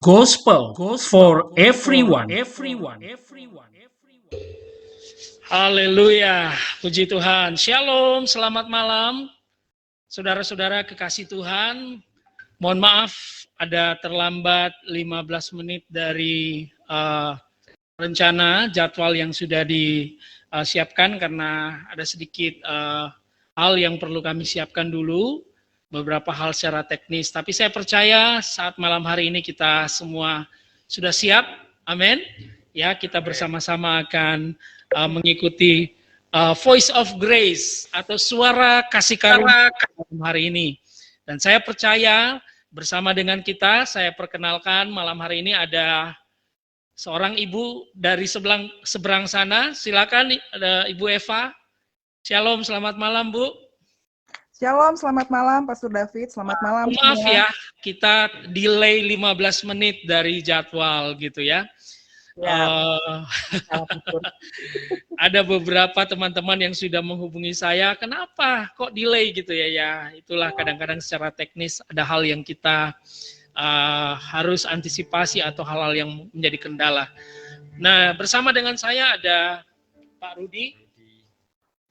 Gospel for everyone. Haleluya, puji Tuhan. Shalom, selamat malam. Saudara-saudara kekasih Tuhan, mohon maaf ada terlambat 15 menit dari rencana jadwal yang sudah disiapkan karena ada sedikit hal yang perlu kami siapkan dulu. Beberapa hal secara teknis, tapi saya percaya saat malam hari ini kita semua sudah siap, amin. Ya, kita bersama-sama akan mengikuti Voice of Grace atau suara kasih karunia malam hari ini. Dan saya percaya bersama dengan kita, saya perkenalkan malam hari ini ada seorang ibu dari seberang sana. Silakan Ibu Eva. Shalom, selamat malam Bu. Shalom, selamat malam Pastor David, selamat malam. Maaf ya, kita delay 15 menit dari jadwal gitu ya. Ada beberapa teman-teman yang sudah menghubungi saya, kenapa kok delay gitu ya? Ya itulah kadang-kadang secara teknis ada hal yang kita harus antisipasi atau hal-hal yang menjadi kendala. Nah, bersama dengan saya ada Pak Rudi.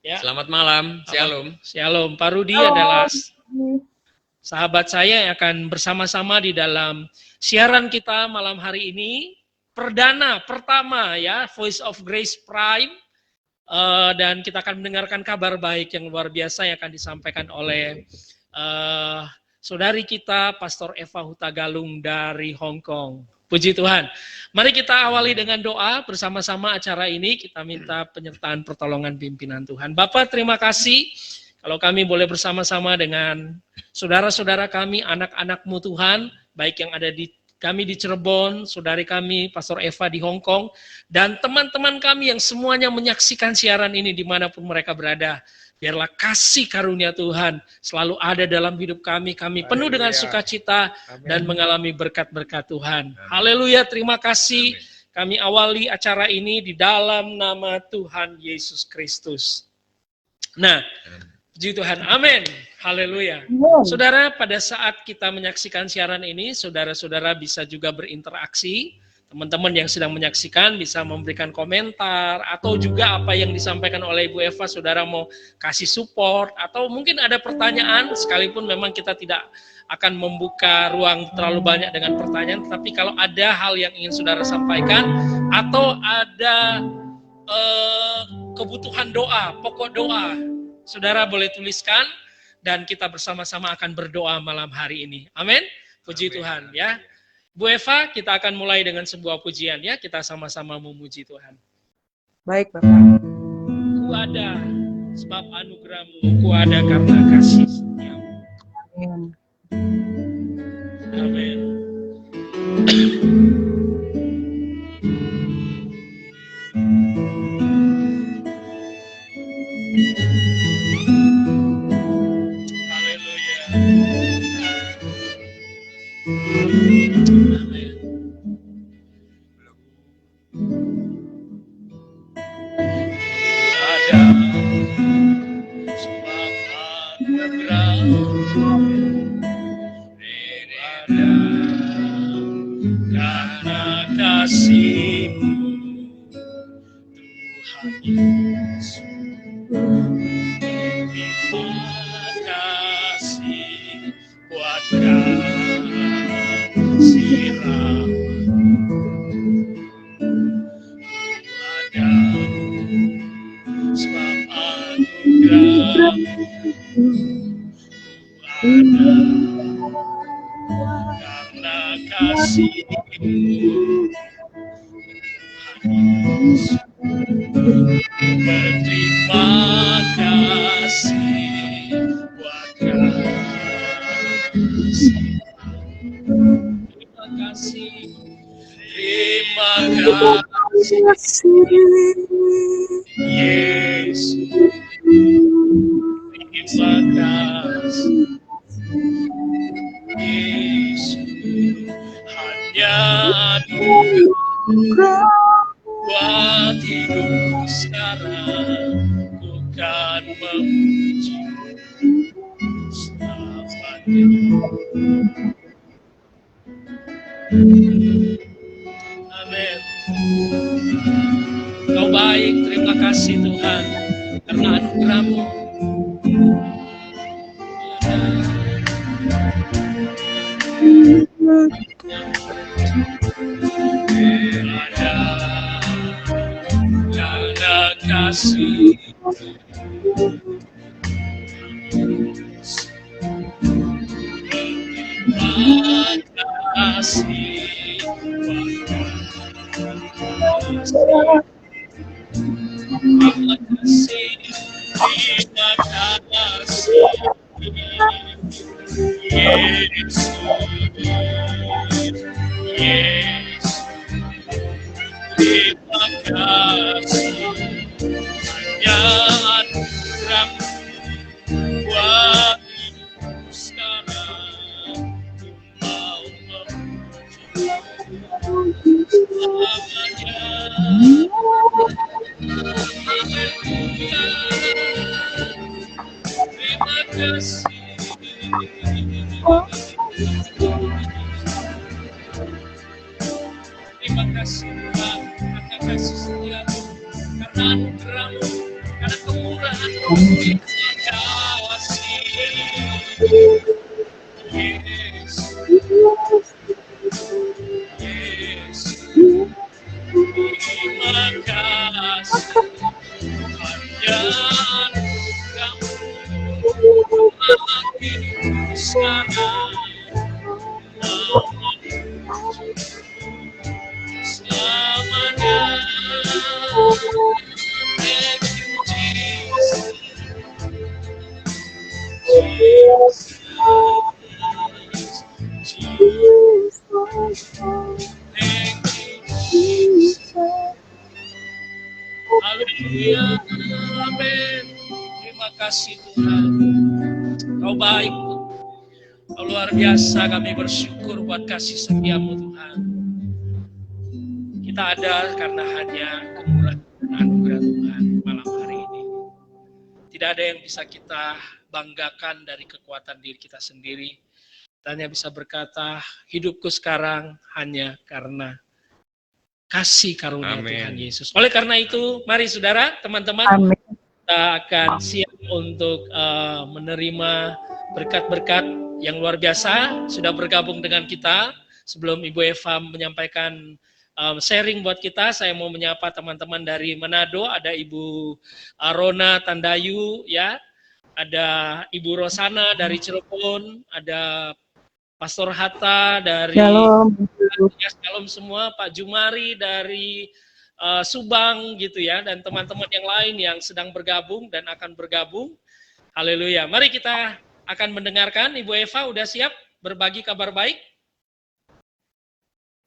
Ya. Selamat malam, shalom. Shalom, Pak Rudi adalah sahabat saya yang akan bersama-sama di dalam siaran kita malam hari ini. Perdana, pertama ya, Voice of Grace Prime. Dan kita akan mendengarkan kabar baik yang luar biasa yang akan disampaikan oleh saudari kita, Pastor Eva Hutagalung dari Hong Kong. Puji Tuhan. Mari kita awali dengan doa bersama-sama acara ini. Kita minta penyertaan pertolongan pimpinan Tuhan. Bapak, terima kasih kalau kami boleh bersama-sama dengan saudara-saudara kami, anak-anak-Mu Tuhan, baik yang ada di kami di Cirebon, saudari kami, Pastor Eva di Hong Kong, dan teman-teman kami yang semuanya menyaksikan siaran ini dimanapun mereka berada. Biarlah kasih karunia Tuhan selalu ada dalam hidup kami. Kami penuh dengan sukacita dan mengalami berkat-berkat Tuhan. Haleluya, terima kasih. Kami awali acara ini di dalam nama Tuhan Yesus Kristus. Nah, puji Tuhan, amin. Haleluya. Saudara, pada saat kita menyaksikan siaran ini, saudara-saudara bisa juga berinteraksi. Teman-teman yang sedang menyaksikan bisa memberikan komentar atau juga apa yang disampaikan oleh Ibu Eva, saudara mau kasih support atau mungkin ada pertanyaan, sekalipun memang kita tidak akan membuka ruang terlalu banyak dengan pertanyaan, tapi kalau ada hal yang ingin saudara sampaikan atau ada kebutuhan doa, pokok doa, saudara boleh tuliskan dan kita bersama-sama akan berdoa malam hari ini. Amin. Puji Tuhan ya. Bu Eva, kita akan mulai dengan sebuah pujian ya, kita sama-sama memuji Tuhan. Baik, Bapak. Ku ada sebab anugerah-Mu, ku ada karena kasih setiamu. Amin. Amin. baik, terima kasih Tuhan karena anugerah-Mu. Karena kasih, terima kasih, terima kasih, terima kasih, Yesus, Yesus, terima kasih, hanya anugerah-Mu buat hidupku sekarang. Mau memuji selamanya. Terima kasih. Terima kasih Tuhan, karena kasih setia-Mu, karena anugerah-Mu, karena kemurahan-Mu. Terima kasih, Yesus, Yesus. Terima kasih, hanya anugerah-Mu buat hidupku sekarang. Mau selamanya. Thank you, Jesus. Jesus. Thank you, Jesus. Haleluya. Amin. Terima kasih Tuhan. Kau baik. Kau luar biasa. Kami bersyukur buat kasih setia-Mu Tuhan. Kita ada karena hanya kemurahan dan anugerah Tuhan malam hari ini. Tidak ada yang bisa kita banggakan dari kekuatan diri kita sendiri. Kita hanya bisa berkata, hidupku sekarang hanya karena kasih karunia Amin. Tuhan Yesus. Oleh karena itu, mari saudara, teman-teman, Amin. kita akan siap untuk menerima berkat-berkat yang luar biasa. Sudah bergabung dengan kita. Sebelum Ibu Eva menyampaikan sharing buat kita, saya mau menyapa teman-teman dari Manado. Ada Ibu Rona Tandayu, ya, ada Ibu Rosana dari Cirebon, ada Pastor Hatta dari Shalom. ya, Shalom semua, Pak Jumari dari Subang gitu ya, dan teman-teman yang lain yang sedang bergabung dan akan bergabung. Haleluya. Mari kita akan mendengarkan. Ibu Eva udah siap berbagi kabar baik?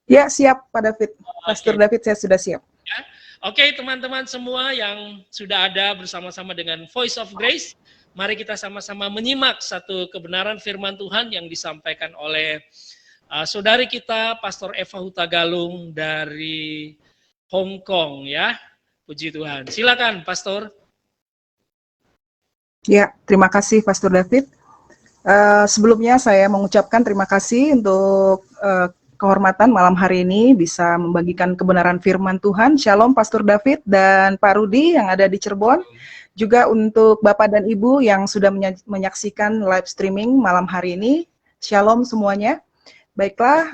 Ya, siap Pak David. Pastor David, saya sudah siap. Ya. Oke, teman-teman semua yang sudah ada bersama-sama dengan Voice of Grace, mari kita sama-sama menyimak satu kebenaran firman Tuhan yang disampaikan oleh saudari kita, Pastor Eva Hutagalung dari Hong Kong, ya. Puji Tuhan. Silakan, Pastor. Ya, terima kasih Pastor David. Sebelumnya saya mengucapkan terima kasih untuk kehormatan malam hari ini bisa membagikan kebenaran firman Tuhan. Shalom Pastor David dan Pak Rudi yang ada di Cirebon. Juga untuk Bapak dan Ibu yang sudah menyaksikan live streaming malam hari ini. Shalom semuanya. Baiklah,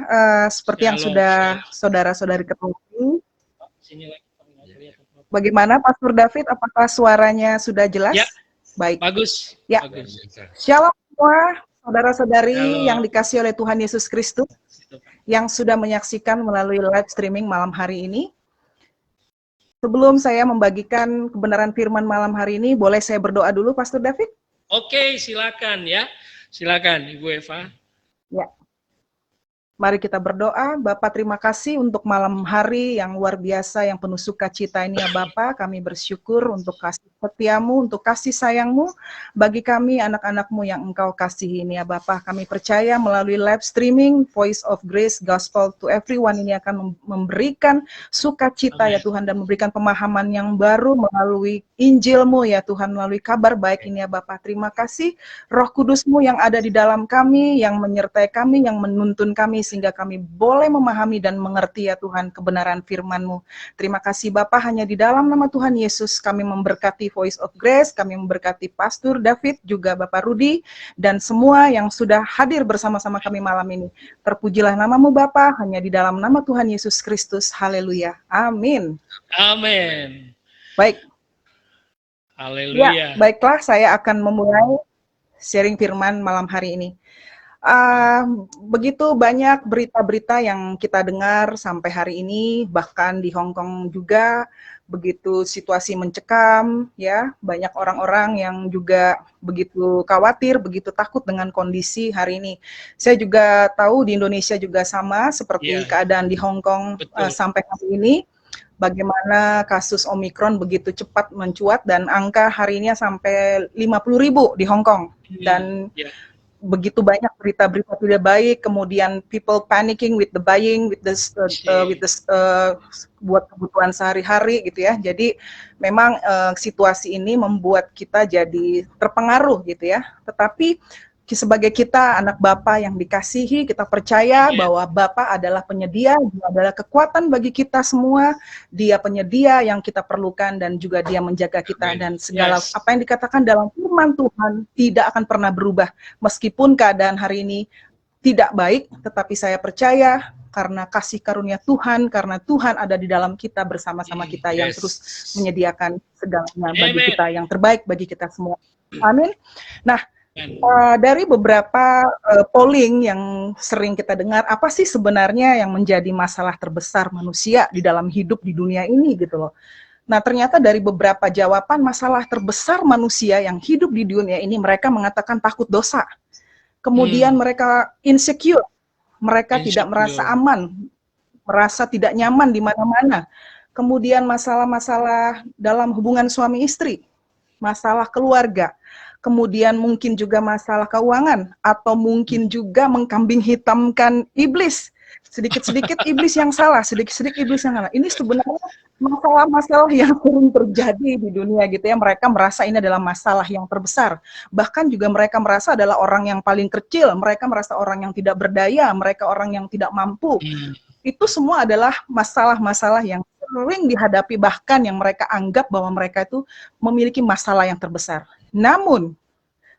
seperti yang sudah saudara-saudari ketahui. Bagaimana Pastor David, apakah suaranya sudah jelas? Ya. Baik. Bagus. Ya. Bagus. Shalom semua saudara-saudari Halo. yang dikasihi oleh Tuhan Yesus Kristus yang sudah menyaksikan melalui live streaming malam hari ini. Sebelum saya membagikan kebenaran firman malam hari ini, boleh saya berdoa dulu, Pastor David? Oke, silakan ya. Silakan, Ibu Eva. Ya. Mari kita berdoa. Bapak, terima kasih untuk malam hari yang luar biasa, yang penuh sukacita ini ya Bapak. Kami bersyukur untuk kasih setiamu, untuk kasih sayangmu bagi kami anak-anakmu yang Engkau kasihi ini ya Bapak. Kami percaya melalui live streaming Voice of Grace Gospel to Everyone ini akan memberikan sukacita ya Tuhan, dan memberikan pemahaman yang baru melalui Injilmu ya Tuhan, melalui kabar baik ini ya Bapak. Terima kasih Roh Kudusmu yang ada di dalam kami, yang menyertai kami, yang menuntun kami sehingga kami boleh memahami dan mengerti ya Tuhan kebenaran firman-Mu. Terima kasih Bapa, hanya di dalam nama Tuhan Yesus kami memberkati Voice of Grace, kami memberkati Pastor David, juga Bapak Rudi, dan semua yang sudah hadir bersama-sama kami malam ini. Terpujilah nama-Mu Bapa, hanya di dalam nama Tuhan Yesus Kristus. Haleluya. Amin. Amin. Baik. Haleluya. Ya, baiklah, saya akan memulai sharing firman malam hari ini. Begitu banyak berita-berita yang kita dengar sampai hari ini, bahkan di Hong Kong juga begitu situasi mencekam, ya, banyak orang-orang yang juga begitu khawatir, begitu takut dengan kondisi hari ini. Saya juga tahu di Indonesia juga sama seperti keadaan di Hong Kong sampai hari ini. Bagaimana kasus Omikron begitu cepat mencuat dan angka hari ini sampai 50.000 di Hong Kong, dan begitu banyak berita-berita tidak baik, kemudian people panicking with the buying, with the buat kebutuhan sehari-hari gitu ya. Jadi memang situasi ini membuat kita jadi terpengaruh gitu ya. Tetapi sebagai kita anak Bapa yang dikasihi, kita percaya bahwa Bapa adalah penyedia, Dia adalah kekuatan bagi kita semua, Dia penyedia yang kita perlukan, dan juga Dia menjaga kita, dan segala apa yang dikatakan dalam firman Tuhan tidak akan pernah berubah, meskipun keadaan hari ini tidak baik, tetapi saya percaya karena kasih karunia Tuhan, karena Tuhan ada di dalam kita, bersama-sama kita yang terus menyediakan segalanya bagi kita, yang terbaik bagi kita semua. Amin. Nah, dari beberapa polling yang sering kita dengar, apa sih sebenarnya yang menjadi masalah terbesar manusia di dalam hidup di dunia ini gitu loh. Nah, ternyata dari beberapa jawaban masalah terbesar manusia yang hidup di dunia ini, mereka mengatakan takut dosa. Kemudian mereka insecure, mereka tidak merasa aman, merasa tidak nyaman di mana-mana. Kemudian masalah-masalah dalam hubungan suami istri, masalah keluarga, kemudian mungkin juga masalah keuangan, atau mungkin juga mengkambing hitamkan iblis. Sedikit-sedikit iblis yang salah, sedikit-sedikit iblis yang salah. Ini sebenarnya masalah-masalah yang sering terjadi di dunia gitu ya. Mereka merasa ini adalah masalah yang terbesar. Bahkan juga mereka merasa adalah orang yang paling kecil, mereka merasa orang yang tidak berdaya, mereka orang yang tidak mampu. Itu semua adalah masalah-masalah yang sering dihadapi, bahkan yang mereka anggap bahwa mereka itu memiliki masalah yang terbesar. Namun,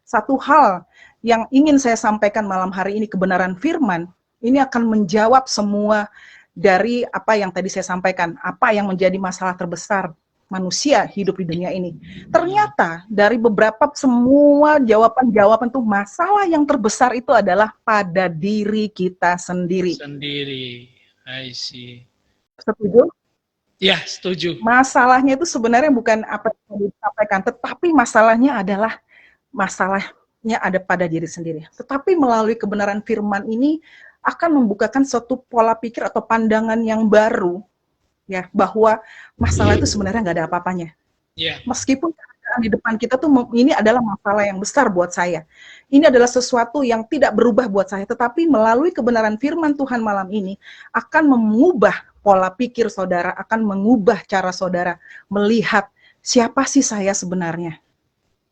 satu hal yang ingin saya sampaikan malam hari ini, kebenaran firman, ini akan menjawab semua dari apa yang tadi saya sampaikan, apa yang menjadi masalah terbesar manusia hidup di dunia ini. Ternyata dari beberapa semua jawaban-jawaban itu, masalah yang terbesar itu adalah pada diri kita sendiri. I see. Setuju? Ya, setuju. Masalahnya itu sebenarnya bukan apa yang disampaikan, tetapi masalahnya ada pada diri sendiri. Tetapi melalui kebenaran firman ini akan membukakan suatu pola pikir atau pandangan yang baru, ya, bahwa masalah itu sebenarnya nggak ada apa-apanya. Meskipun di depan kita tuh ini adalah masalah yang besar buat saya, ini adalah sesuatu yang tidak berubah buat saya, tetapi melalui kebenaran firman Tuhan malam ini akan mengubah pola pikir saudara, akan mengubah cara saudara melihat siapa sih saya sebenarnya.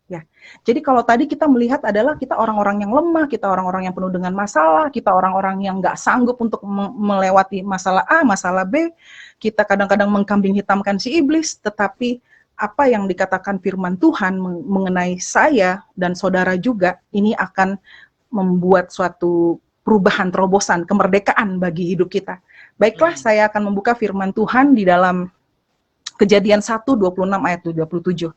Ya, jadi kalau tadi kita melihat adalah kita orang-orang yang lemah, kita orang-orang yang penuh dengan masalah, kita orang-orang yang nggak sanggup untuk melewati masalah A, masalah B, kita kadang-kadang mengkambing hitamkan si iblis, tetapi apa yang dikatakan firman Tuhan mengenai saya dan saudara juga, ini akan membuat suatu perubahan, terobosan, kemerdekaan bagi hidup kita. Baiklah, saya akan membuka firman Tuhan di dalam Kejadian 1:26 ayat 27.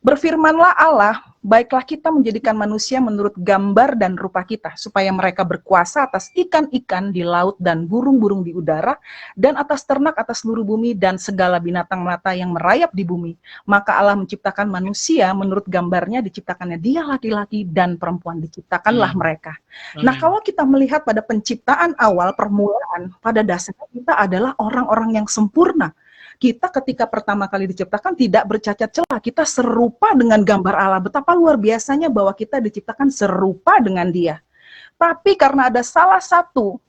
Berfirmanlah Allah, baiklah kita menjadikan manusia menurut gambar dan rupa kita, supaya mereka berkuasa atas ikan-ikan di laut dan burung-burung di udara, dan atas ternak atas seluruh bumi, dan segala binatang melata yang merayap di bumi. Maka Allah menciptakan manusia menurut gambarnya, diciptakannya dia laki-laki dan perempuan, diciptakanlah mereka. Nah, kalau kita melihat pada penciptaan awal, permulaan, pada dasarnya kita adalah orang-orang yang sempurna. Kita ketika pertama kali diciptakan tidak bercacat celah, kita serupa dengan gambar Allah. Betapa luar biasanya bahwa kita diciptakan serupa dengan Dia. Tapi karena ada salah satu,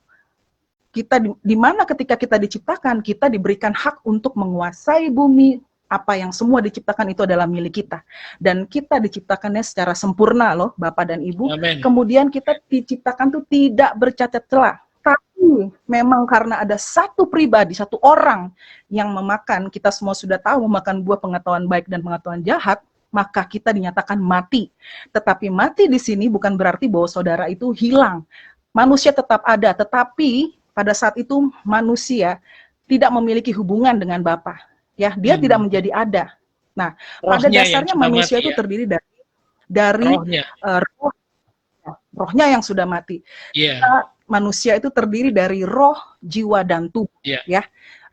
kita di mana ketika kita diciptakan, kita diberikan hak untuk menguasai bumi. Apa yang semua diciptakan itu adalah milik kita. Dan kita diciptakannya secara sempurna loh, Bapak dan Ibu. Amen. Kemudian kita diciptakan tuh tidak bercacat celah. Tapi memang karena ada satu pribadi, satu orang yang memakan, kita semua sudah tahu memakan buah pengetahuan baik dan pengetahuan jahat, maka kita dinyatakan mati. Tetapi mati di sini bukan berarti bahwa saudara itu hilang. Manusia tetap ada, tetapi pada saat itu manusia tidak memiliki hubungan dengan Bapa. Ya, dia tidak menjadi ada. Nah, pada Rohnya yang dasarnya sudah manusia mati, itu ya. terdiri dari Rohnya. rohnya yang sudah mati. Iya. Manusia itu terdiri dari roh, jiwa, dan tubuh. Iya. Ya,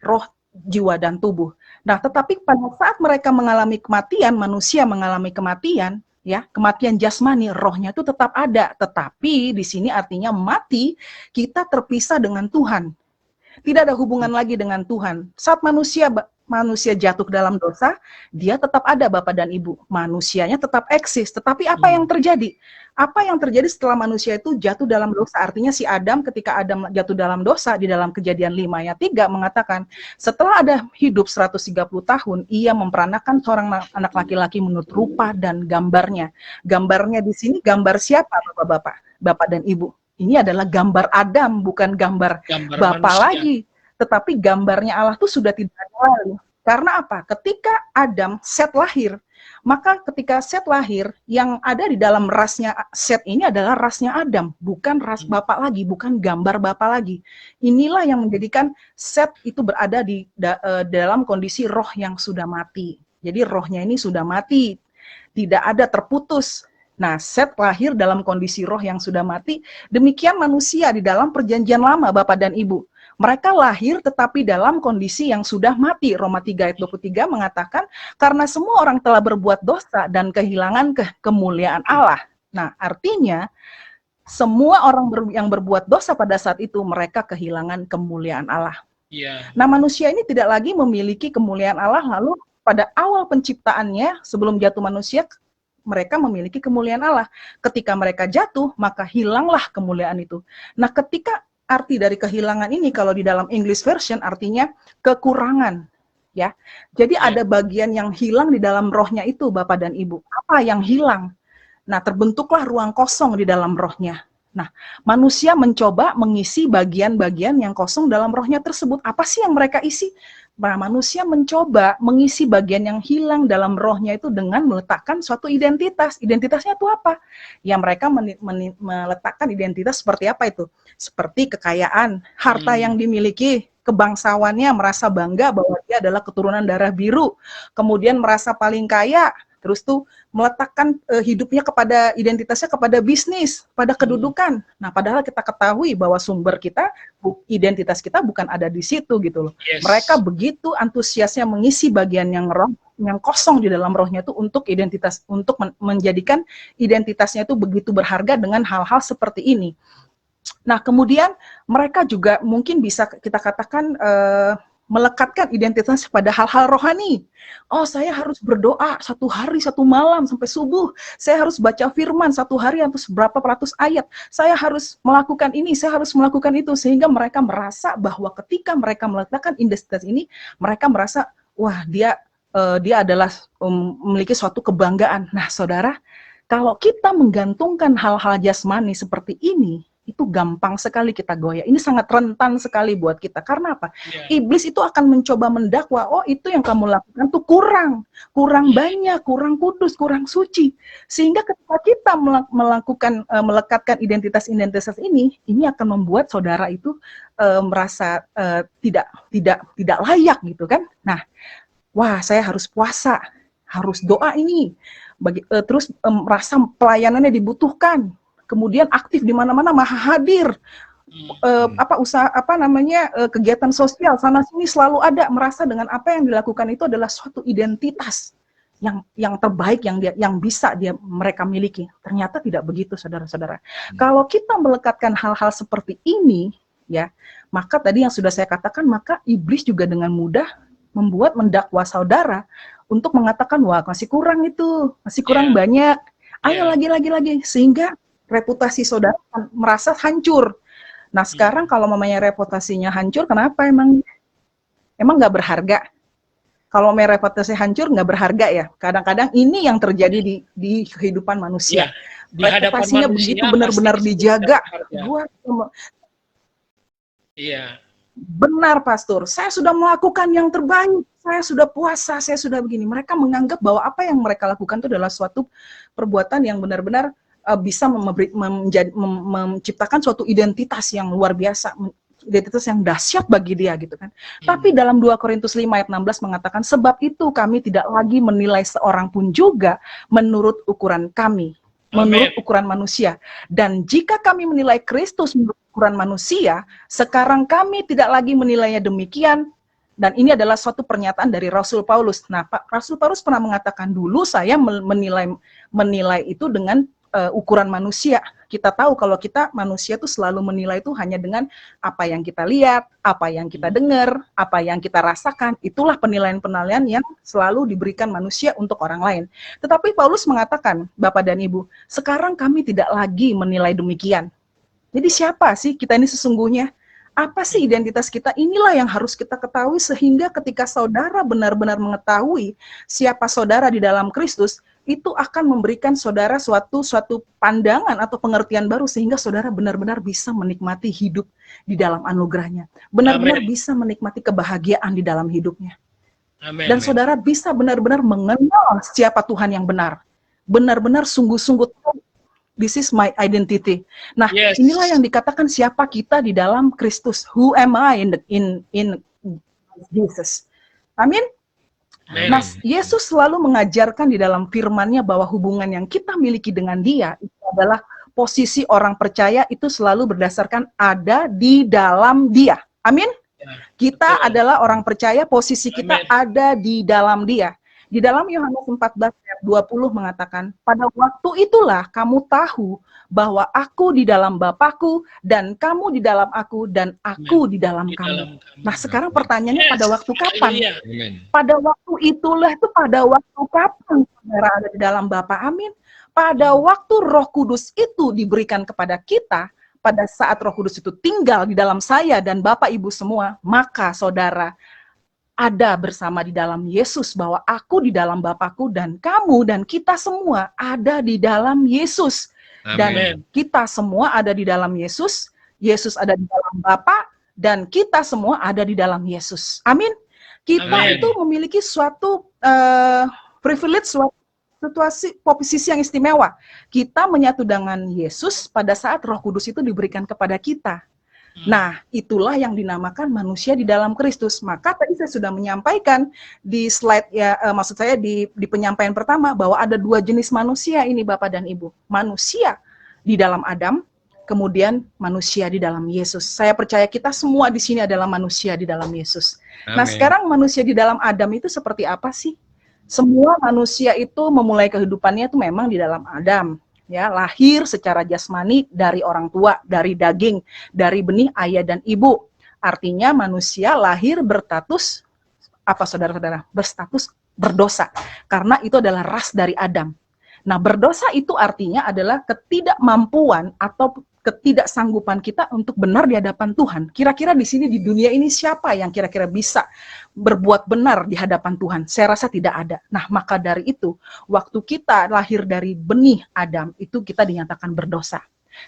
roh, jiwa, dan tubuh. Nah, tetapi pada saat mereka mengalami kematian, manusia mengalami kematian, ya, kematian jasmani, rohnya itu tetap ada. Tetapi di sini artinya mati, kita terpisah dengan Tuhan. Tidak ada hubungan lagi dengan Tuhan. Saat manusia jatuh ke dalam dosa, dia tetap ada Bapak dan Ibu. Manusianya tetap eksis. Tetapi apa yang terjadi? Apa yang terjadi setelah manusia itu jatuh dalam dosa? Artinya si Adam, ketika Adam jatuh dalam dosa, di dalam Kejadian 5 ayat 3 mengatakan, setelah ada hidup 130 tahun, ia memperanakan seorang anak laki-laki menurut rupa dan gambarnya. Gambarnya di sini gambar siapa Bapak-bapak, Bapak dan Ibu? Ini adalah gambar Adam, bukan gambar Bapa manusia lagi. Tetapi gambarnya Allah itu sudah tidak ada lagi. Karena apa? Ketika Adam, Set lahir, maka ketika Set lahir, yang ada di dalam rasnya Set ini adalah rasnya Adam, bukan ras Bapa lagi, bukan gambar Bapa lagi. Inilah yang menjadikan Set itu berada di dalam kondisi roh yang sudah mati. Jadi rohnya ini sudah mati, tidak ada, terputus. Nah, Set lahir dalam kondisi roh yang sudah mati. Demikian manusia di dalam perjanjian lama, Bapak dan Ibu. Mereka lahir tetapi dalam kondisi yang sudah mati. Roma 3 ayat 23 mengatakan, karena semua orang telah berbuat dosa dan kehilangan kemuliaan Allah. Nah, artinya, semua orang yang berbuat dosa pada saat itu, mereka kehilangan kemuliaan Allah. Iya. Nah, manusia ini tidak lagi memiliki kemuliaan Allah, lalu pada awal penciptaannya, sebelum jatuh manusia, mereka memiliki kemuliaan Allah. Ketika mereka jatuh, maka hilanglah kemuliaan itu. Nah, ketika arti dari kehilangan ini, kalau di dalam English version artinya kekurangan, ya. Jadi ada bagian yang hilang di dalam rohnya itu, Bapak dan Ibu. Apa yang hilang? Nah, terbentuklah ruang kosong di dalam rohnya. Nah, manusia mencoba mengisi bagian-bagian yang kosong dalam rohnya tersebut. Apa sih yang mereka isi? Nah, manusia mencoba mengisi bagian yang hilang dalam rohnya itu dengan meletakkan suatu identitas. Identitasnya itu apa? Ya, mereka meletakkan identitas seperti apa itu? Seperti kekayaan, harta yang dimiliki, kebangsawannya, merasa bangga bahwa dia adalah keturunan darah biru. Kemudian merasa paling kaya, terus tuh meletakkan hidupnya kepada identitasnya kepada bisnis, pada kedudukan. Nah, padahal kita ketahui bahwa sumber kita, identitas kita bukan ada di situ gitu loh. Yes. Mereka begitu antusiasnya mengisi bagian yang kosong di dalam rohnya itu untuk identitas, untuk menjadikan identitasnya itu begitu berharga dengan hal-hal seperti ini. Nah, kemudian mereka juga mungkin bisa kita katakan melekatkan identitas pada hal-hal rohani. Oh, saya harus berdoa 1 hari 1 malam sampai subuh. Saya harus baca firman 1 hari atau seberapa ratus ayat. Saya harus melakukan ini, saya harus melakukan itu. Sehingga mereka merasa bahwa ketika mereka meletakkan identitas ini, mereka merasa, wah, dia adalah memiliki suatu kebanggaan. Nah, saudara, kalau kita menggantungkan hal-hal jasmani seperti ini, itu gampang sekali kita goyah. Ini sangat rentan sekali buat kita. Karena apa? Iblis itu akan mencoba mendakwa, oh itu yang kamu lakukan tuh kurang banyak, kurang kudus, kurang suci. Sehingga ketika kita melekatkan identitas ini akan membuat saudara itu merasa tidak layak gitu kan. Nah, wah, saya harus puasa, harus doa ini. Terus merasa pelayanannya dibutuhkan. Kemudian aktif di mana-mana, maha hadir, kegiatan sosial sana sini selalu ada, merasa dengan apa yang dilakukan itu adalah suatu identitas yang terbaik yang bisa mereka miliki. Ternyata tidak begitu, saudara-saudara. Kalau kita melekatkan hal-hal seperti ini, ya, maka tadi yang sudah saya katakan, maka iblis juga dengan mudah mendakwa saudara untuk mengatakan, wah, masih kurang itu, masih kurang banyak. Ayo lagi, sehingga reputasi saudara merasa hancur. Nah, sekarang kalau mamanya reputasinya hancur, kenapa emang nggak berharga? Kalau mamanya reputasi hancur, nggak berharga ya. Kadang-kadang ini yang terjadi di kehidupan manusia. Reputasinya begitu benar-benar dijaga. Iya. Benar, Pastor. Saya sudah melakukan yang terbaik. Saya sudah puasa, saya sudah begini. Mereka menganggap bahwa apa yang mereka lakukan itu adalah suatu perbuatan yang benar-benar bisa menciptakan suatu identitas yang luar biasa, identitas yang dahsyat bagi dia gitu kan. Tapi dalam 2 Korintus 5 ayat 16 mengatakan, sebab itu kami tidak lagi menilai seorang pun juga menurut ukuran kami, menurut ukuran manusia. Dan jika kami menilai Kristus menurut ukuran manusia, sekarang kami tidak lagi menilainya demikian. Dan ini adalah suatu pernyataan dari Rasul Paulus. Nah, Rasul Paulus pernah mengatakan, dulu saya menilai itu dengan ukuran manusia. Kita tahu kalau kita manusia itu selalu menilai itu hanya dengan apa yang kita lihat, apa yang kita dengar, apa yang kita rasakan. Itulah penilaian-penilaian yang selalu diberikan manusia untuk orang lain. Tetapi Paulus mengatakan, Bapak dan Ibu, sekarang kami tidak lagi menilai demikian. Jadi siapa sih kita ini sesungguhnya? Apa sih identitas kita? Inilah yang harus kita ketahui, sehingga ketika saudara benar-benar mengetahui siapa saudara di dalam Kristus, itu akan memberikan saudara suatu pandangan atau pengertian baru, sehingga saudara benar-benar bisa menikmati hidup di dalam anugerahnya. Benar-benar bisa menikmati kebahagiaan di dalam hidupnya. Dan saudara bisa benar-benar mengenal siapa Tuhan yang benar. Benar-benar sungguh-sungguh, this is my identity. Nah, inilah yang dikatakan siapa kita di dalam Kristus. Who am I in Jesus? Amin. Nah, Yesus selalu mengajarkan di dalam firman-Nya bahwa hubungan yang kita miliki dengan Dia itu adalah posisi orang percaya itu selalu berdasarkan ada di dalam Dia. Amin. Kita adalah orang percaya, posisi kita ada di dalam Dia. Di dalam Yohanes 14 ayat 20 mengatakan, pada waktu itulah kamu tahu bahwa aku di dalam Bapa-Ku dan kamu di dalam aku dan aku di dalam kamu. Nah, sekarang pertanyaannya pada waktu kapan? Pada waktu itulah itu pada waktu kapan saudara ada di dalam Bapa? Amin. Pada waktu Roh Kudus itu diberikan kepada kita, pada saat Roh Kudus itu tinggal di dalam saya dan Bapak Ibu semua, maka saudara ada bersama di dalam Yesus, bahwa aku di dalam Bapakku dan kamu dan kita semua ada di dalam Yesus. Dan kita semua ada di dalam Yesus, Yesus ada di dalam Bapa, dan kita semua ada di dalam Yesus. Amin. Kita itu memiliki suatu privilege, suatu situasi, posisi yang istimewa. Kita menyatu dengan Yesus pada saat Roh Kudus itu diberikan kepada kita. Nah, itulah yang dinamakan manusia di dalam Kristus. Maka tadi saya sudah menyampaikan di slide ya, maksud saya di penyampaian pertama bahwa ada 2 jenis manusia ini Bapak dan Ibu. Manusia di dalam Adam, kemudian manusia di dalam Yesus. Saya percaya kita semua di sini adalah manusia di dalam Yesus. Nah, sekarang manusia di dalam Adam itu seperti apa sih? Semua manusia itu memulai kehidupannya itu memang di dalam Adam. Ya, lahir secara jasmani dari orang tua, dari daging, dari benih ayah dan ibu. Artinya manusia lahir berstatus apa saudara-saudara? Berstatus berdosa. Karena itu adalah ras dari Adam. Nah, berdosa itu artinya adalah ketidakmampuan atau ketidaksanggupan kita untuk benar di hadapan Tuhan. Kira-kira di sini di dunia ini siapa yang kira-kira bisa berbuat benar di hadapan Tuhan? Saya rasa tidak ada. Nah, maka dari itu, waktu kita lahir dari benih Adam, itu kita dinyatakan berdosa.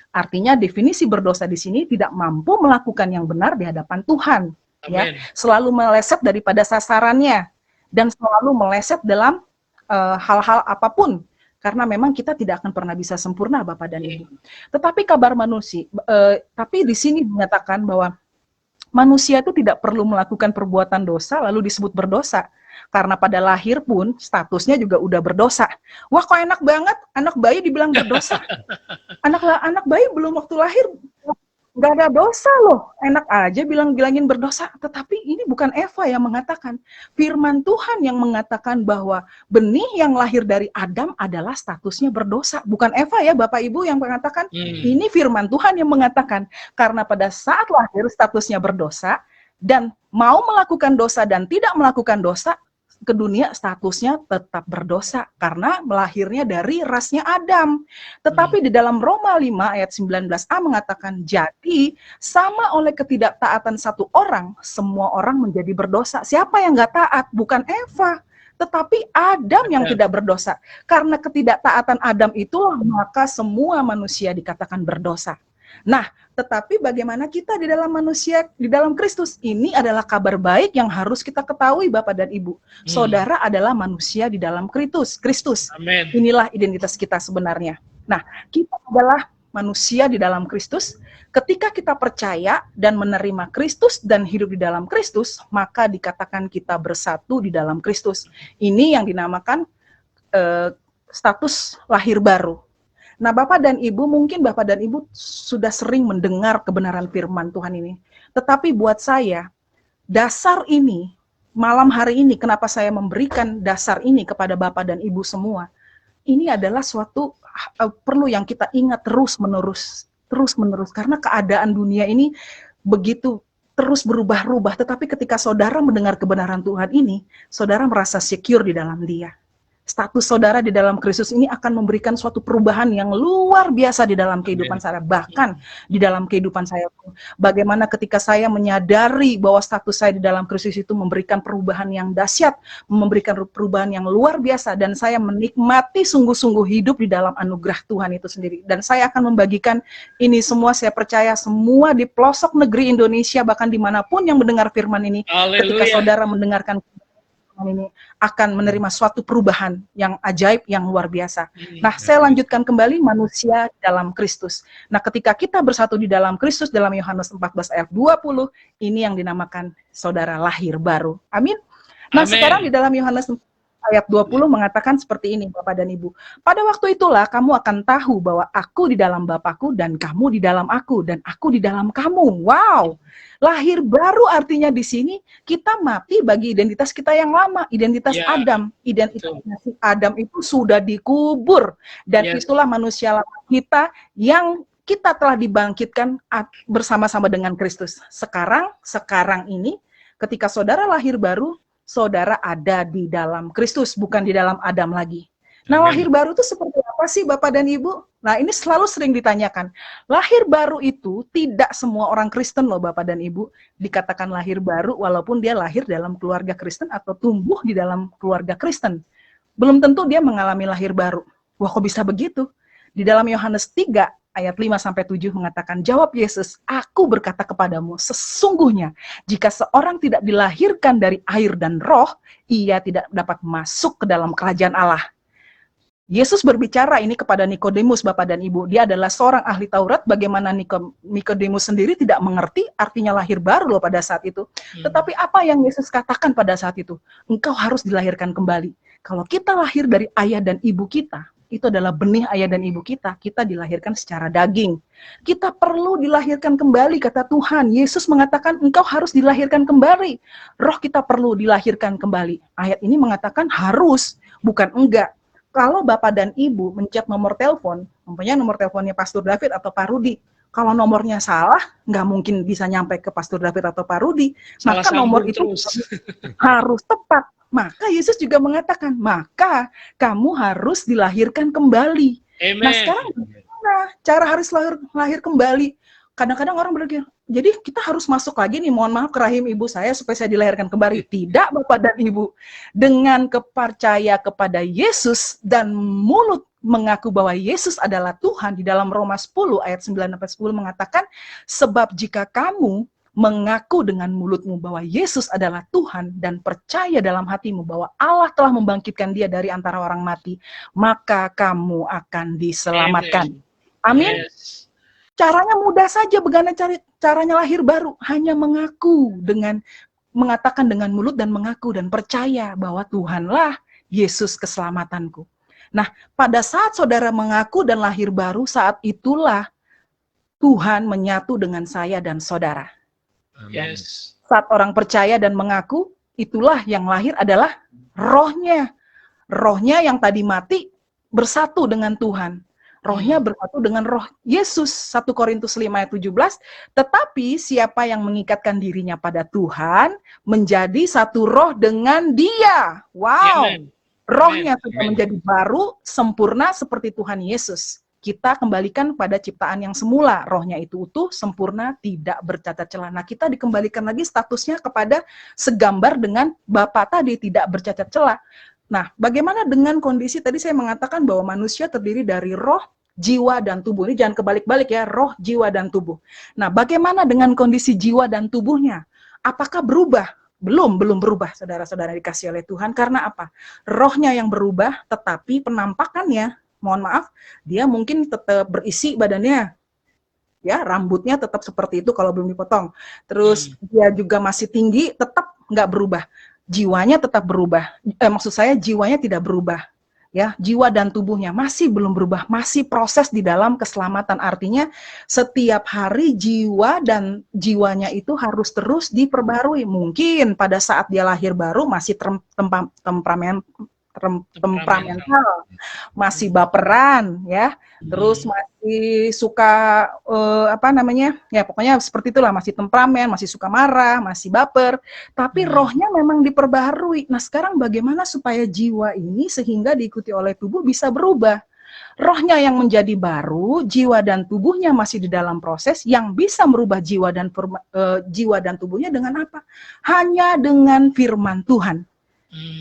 Artinya definisi berdosa di sini tidak mampu melakukan yang benar di hadapan Tuhan. Ya, selalu meleset daripada sasarannya dan selalu meleset dalam hal-hal apapun. Karena memang kita tidak akan pernah bisa sempurna, Bapak dan Ibu. Tetapi kabar manusia, tapi di sini dinyatakan bahwa manusia itu tidak perlu melakukan perbuatan dosa lalu disebut berdosa. Karena pada lahir pun statusnya juga udah berdosa. Wah, kok enak banget, anak bayi dibilang berdosa. Anak bayi belum waktu lahir nggak ada dosa loh, enak aja bilangin berdosa. Tetapi ini bukan Eva yang mengatakan, firman Tuhan yang mengatakan bahwa benih yang lahir dari Adam adalah statusnya berdosa. Bukan Eva ya Bapak Ibu yang mengatakan, ini firman Tuhan yang mengatakan, karena pada saat lahir statusnya berdosa, dan mau melakukan dosa dan tidak melakukan dosa, ke dunia statusnya tetap berdosa karena melahirnya dari rasnya Adam. Tetapi di dalam Roma 5 ayat 19a mengatakan, jadi sama oleh ketidaktaatan satu orang, semua orang menjadi berdosa. Siapa yang nggak taat? Bukan Eva, tetapi Adam yang tidak berdosa. Karena ketidaktaatan Adam itulah maka semua manusia dikatakan berdosa. Nah, tetapi bagaimana kita di dalam manusia, di dalam Kristus? Ini adalah kabar baik yang harus kita ketahui, Bapak dan Ibu. Saudara adalah manusia di dalam Kristus. Amin. Inilah identitas kita sebenarnya. Nah, kita adalah manusia di dalam Kristus. Ketika kita percaya dan menerima Kristus dan hidup di dalam Kristus, maka dikatakan kita bersatu di dalam Kristus. Ini yang dinamakan status lahir baru. Nah, Bapak dan Ibu, mungkin Bapak dan Ibu sudah sering mendengar kebenaran firman Tuhan ini. Tetapi buat saya, dasar ini, malam hari ini, kenapa saya memberikan dasar ini kepada Bapak dan Ibu semua, ini adalah suatu perlu yang kita ingat terus-menerus. Karena keadaan dunia ini begitu terus berubah-ubah. Tetapi ketika saudara mendengar kebenaran Tuhan ini, saudara merasa secure di dalam Dia. Status saudara di dalam Kristus ini akan memberikan suatu perubahan yang luar biasa di dalam kehidupan saya, bahkan di dalam kehidupan saya. Bagaimana ketika saya menyadari bahwa status saya di dalam Kristus itu memberikan perubahan yang dahsyat, memberikan perubahan yang luar biasa, dan saya menikmati sungguh-sungguh hidup di dalam anugerah Tuhan itu sendiri. Dan saya akan membagikan ini semua, saya percaya semua di pelosok negeri Indonesia, bahkan dimanapun yang mendengar firman ini, ketika saudara mendengarkan ini akan menerima suatu perubahan yang ajaib, yang luar biasa. Nah, saya lanjutkan kembali manusia dalam Kristus. Nah, ketika kita bersatu di dalam Kristus, dalam Yohanes 14 ayat 20, ini yang dinamakan saudara lahir baru. Amin. Nah, sekarang di dalam Yohanes ayat 20 mengatakan seperti ini, Bapak dan Ibu. Pada waktu itulah kamu akan tahu bahwa aku di dalam Bapakku dan kamu di dalam aku dan aku di dalam kamu. Wow. Lahir baru artinya di sini kita mati bagi identitas kita yang lama, identitas Adam. Identitas Adam itu sudah dikubur dan itulah manusia lama kita yang kita telah dibangkitkan bersama-sama dengan Kristus. Sekarang ini ketika saudara lahir baru, saudara ada di dalam Kristus, bukan di dalam Adam lagi. Nah, lahir baru itu seperti apa sih Bapak dan Ibu? Nah, ini selalu sering ditanyakan. Lahir baru itu tidak semua orang Kristen loh Bapak dan Ibu dikatakan lahir baru walaupun dia lahir dalam keluarga Kristen atau tumbuh di dalam keluarga Kristen. Belum tentu dia mengalami lahir baru. Wah, kok bisa begitu? Di dalam Yohanes 3 ayat 5-7 mengatakan, jawab Yesus, aku berkata kepadamu, sesungguhnya jika seorang tidak dilahirkan dari air dan roh, ia tidak dapat masuk ke dalam kerajaan Allah. Yesus berbicara ini kepada Nikodemus, Bapak dan Ibu. Dia adalah seorang ahli Taurat, bagaimana Nikodemus sendiri tidak mengerti artinya lahir baru loh pada saat itu. Tetapi apa yang Yesus katakan pada saat itu? Engkau harus dilahirkan kembali. Kalau kita lahir dari ayah dan ibu kita, itu adalah benih ayah dan ibu kita dilahirkan secara daging. Kita perlu dilahirkan kembali, kata Tuhan. Yesus mengatakan engkau harus dilahirkan kembali. Roh kita perlu dilahirkan kembali. Ayat ini mengatakan harus, bukan enggak. Kalau Bapak dan Ibu mencet nomor telepon, umpamanya nomor teleponnya Pastor David atau Pak Rudi, kalau nomornya salah, nggak mungkin bisa nyampe ke Pastor David atau Pak Rudi. Maka nomor itu harus tepat. Maka Yesus juga mengatakan, maka kamu harus dilahirkan kembali. Amen. Nah, sekarang gimana cara harus lahir kembali? Kadang-kadang orang berpikir, jadi kita harus masuk lagi nih, mohon maaf ke rahim ibu saya supaya saya dilahirkan kembali. Tidak, Bapak dan Ibu. Dengan percaya kepada Yesus dan mulut mengaku bahwa Yesus adalah Tuhan, di dalam Roma 10 ayat 9-10 mengatakan, sebab jika kamu mengaku dengan mulutmu bahwa Yesus adalah Tuhan dan percaya dalam hatimu bahwa Allah telah membangkitkan dia dari antara orang mati, maka kamu akan diselamatkan. Amin. Yes. Caranya mudah saja, bagaimana caranya lahir baru? Hanya mengaku mengatakan dengan mulut dan mengaku dan percaya bahwa Tuhanlah Yesus keselamatanku. Nah, pada saat saudara mengaku dan lahir baru, saat itulah Tuhan menyatu dengan saya dan saudara. Yes. Saat orang percaya dan mengaku, itulah yang lahir adalah rohnya. Rohnya yang tadi mati bersatu dengan Tuhan. Rohnya bersatu dengan roh Yesus. 1 Korintus 5 ayat 17. Tetapi siapa yang mengikatkan dirinya pada Tuhan menjadi satu roh dengan Dia. Wow. Amen. Rohnya sudah menjadi baru, sempurna seperti Tuhan Yesus. Kita kembalikan pada ciptaan yang semula. Rohnya itu utuh, sempurna, tidak bercacat celah. Nah, kita dikembalikan lagi statusnya kepada segambar dengan Bapa tadi, tidak bercacat celah. Nah, bagaimana dengan kondisi tadi saya mengatakan bahwa manusia terdiri dari roh, jiwa dan tubuh. Ini jangan kebalik-balik ya, roh, jiwa, dan tubuh. Nah, bagaimana dengan kondisi jiwa dan tubuhnya? Apakah berubah? Belum berubah, saudara-saudara dikasih oleh Tuhan. Karena apa? Rohnya yang berubah, tetapi penampakannya, mohon maaf, dia mungkin tetap berisi badannya, ya, rambutnya tetap seperti itu kalau belum dipotong. Terus dia juga masih tinggi, tetap nggak berubah. Jiwanya tetap berubah. Maksud saya jiwanya tidak berubah. Ya, jiwa dan tubuhnya masih belum berubah, masih proses di dalam keselamatan. Artinya setiap hari jiwanya itu harus terus diperbarui. Mungkin pada saat dia lahir baru masih temperamental, masih baperan, ya, terus masih suka ya pokoknya seperti itulah, masih temperamen, masih suka marah, masih baper, tapi rohnya memang diperbaharui. Nah, sekarang bagaimana supaya jiwa ini sehingga diikuti oleh tubuh bisa berubah? Rohnya yang menjadi baru, jiwa dan tubuhnya masih di dalam proses. Yang bisa merubah jiwa dan tubuhnya dengan apa? Hanya dengan firman Tuhan.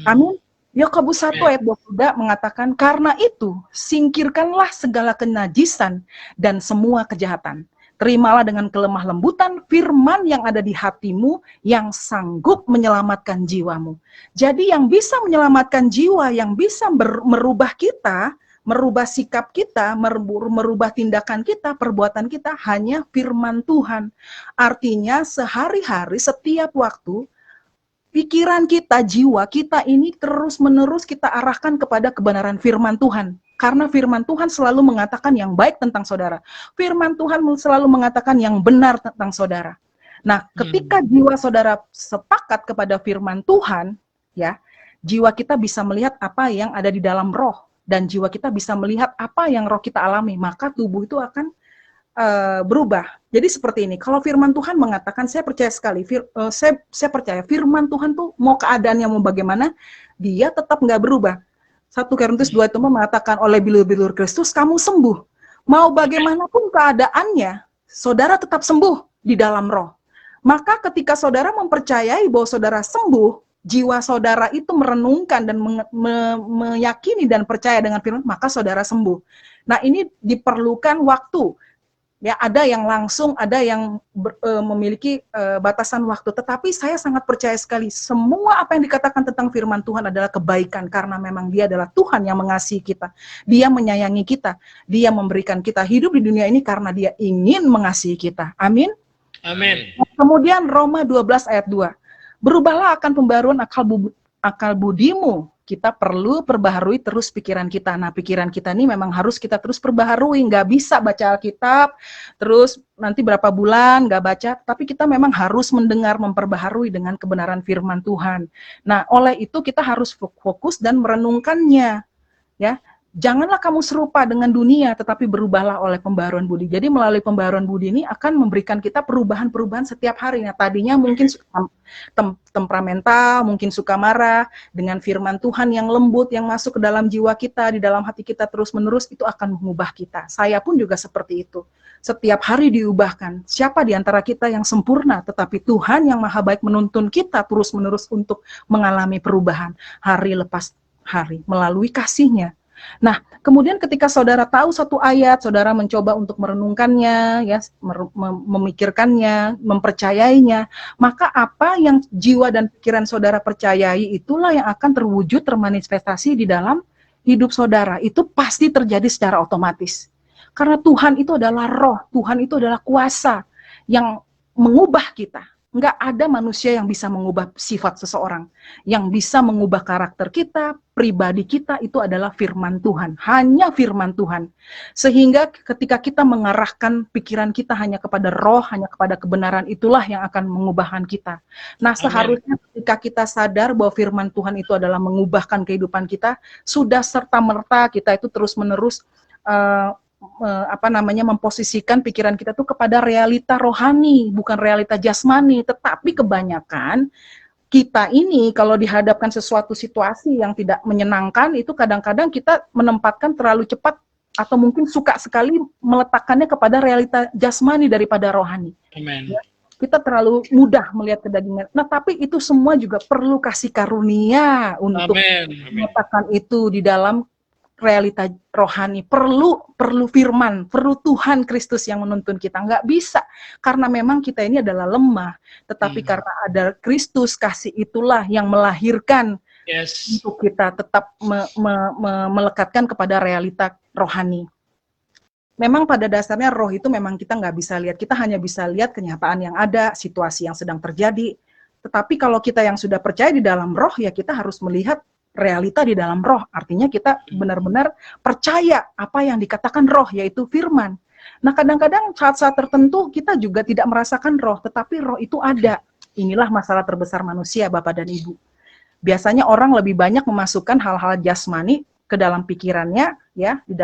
Amin. Yakobus 1 ayat 22 mengatakan, karena itu singkirkanlah segala kenajisan dan semua kejahatan. Terimalah dengan kelemah lembutan firman yang ada di hatimu yang sanggup menyelamatkan jiwamu. Jadi yang bisa menyelamatkan jiwa, yang bisa merubah kita, merubah sikap kita, merubah tindakan kita, perbuatan kita, hanya firman Tuhan. Artinya sehari-hari, setiap waktu, pikiran kita, jiwa kita ini terus-menerus kita arahkan kepada kebenaran firman Tuhan. Karena firman Tuhan selalu mengatakan yang baik tentang saudara. Firman Tuhan selalu mengatakan yang benar tentang saudara. Nah, ketika jiwa saudara sepakat kepada firman Tuhan, ya, jiwa kita bisa melihat apa yang ada di dalam roh. Dan jiwa kita bisa melihat apa yang roh kita alami. Maka tubuh itu akan berubah. Jadi seperti ini, kalau firman Tuhan mengatakan, saya percaya sekali, saya percaya firman Tuhan tuh mau keadaannya mau bagaimana, dia tetap nggak berubah. 1 Korintus 2 itu mengatakan, oleh bilur-bilur Kristus kamu sembuh. Mau bagaimanapun keadaannya, saudara tetap sembuh di dalam roh. Maka ketika saudara mempercayai bahwa saudara sembuh, jiwa saudara itu merenungkan dan meyakini dan percaya dengan firman, maka saudara sembuh. Nah, ini diperlukan waktu. Ya, ada yang langsung, ada yang memiliki batasan waktu. Tetapi saya sangat percaya sekali, semua apa yang dikatakan tentang firman Tuhan adalah kebaikan, karena memang Dia adalah Tuhan yang mengasihi kita. Dia menyayangi kita. Dia memberikan kita hidup di dunia ini karena Dia ingin mengasihi kita. Amin. Amin. Kemudian Roma 12 ayat 2. Berubahlah akan pembaruan akal budimu. Kita perlu perbaharui terus pikiran kita. Nah, pikiran kita ini memang harus kita terus perbaharui. Nggak bisa baca Alkitab, terus nanti berapa bulan nggak baca, tapi kita memang harus mendengar, memperbaharui dengan kebenaran firman Tuhan. Nah, oleh itu kita harus fokus dan merenungkannya. Ya, janganlah kamu serupa dengan dunia, tetapi berubahlah oleh pembaharuan budi. Jadi melalui pembaharuan budi ini akan memberikan kita perubahan-perubahan setiap hari. Nah, tadinya mungkin temperamental, mungkin suka marah, dengan firman Tuhan yang lembut, yang masuk ke dalam jiwa kita, di dalam hati kita terus-menerus, itu akan mengubah kita. Saya pun juga seperti itu. Setiap hari diubahkan. Siapa di antara kita yang sempurna, tetapi Tuhan yang maha baik menuntun kita terus-menerus untuk mengalami perubahan hari lepas hari, melalui kasih-Nya. Nah, kemudian ketika saudara tahu satu ayat, saudara mencoba untuk merenungkannya, ya, memikirkannya, mempercayainya, maka apa yang jiwa dan pikiran saudara percayai itulah yang akan terwujud, termanifestasi di dalam hidup saudara. Itu pasti terjadi secara otomatis. Karena Tuhan itu adalah roh, Tuhan itu adalah kuasa yang mengubah kita. Enggak ada manusia yang bisa mengubah sifat seseorang. Yang bisa mengubah karakter kita, pribadi kita, itu adalah firman Tuhan. Hanya firman Tuhan. Sehingga ketika kita mengarahkan pikiran kita hanya kepada roh, hanya kepada kebenaran, itulah yang akan mengubahkan kita. Nah, seharusnya ketika kita sadar bahwa firman Tuhan itu adalah mengubahkan kehidupan kita, sudah serta-merta kita itu terus-menerus memposisikan pikiran kita tuh kepada realita rohani, bukan realita jasmani. Tetapi kebanyakan kita ini kalau dihadapkan sesuatu situasi yang tidak menyenangkan, itu kadang-kadang kita menempatkan terlalu cepat atau mungkin suka sekali meletakkannya kepada realita jasmani daripada rohani. Amen. Kita terlalu mudah melihat kedagingan. Nah, tapi itu semua juga perlu kasih karunia untuk meletakkan itu di dalam realita rohani, perlu firman, perlu Tuhan Kristus yang menuntun kita. Nggak bisa, karena memang kita ini adalah lemah. Tetapi karena ada Kristus, kasih itulah yang melahirkan untuk kita tetap melekatkan kepada realita rohani. Memang pada dasarnya roh itu memang kita nggak bisa lihat. Kita hanya bisa lihat kenyataan yang ada, situasi yang sedang terjadi. Tetapi kalau kita yang sudah percaya di dalam roh, ya kita harus melihat realita di dalam roh. Artinya kita benar-benar percaya apa yang dikatakan roh, yaitu firman. Nah, kadang-kadang saat-saat tertentu kita juga tidak merasakan roh, tetapi roh itu ada. Inilah masalah terbesar manusia, Bapak dan Ibu. Biasanya orang lebih banyak memasukkan hal-hal jasmani ke dalam pikirannya, ya, di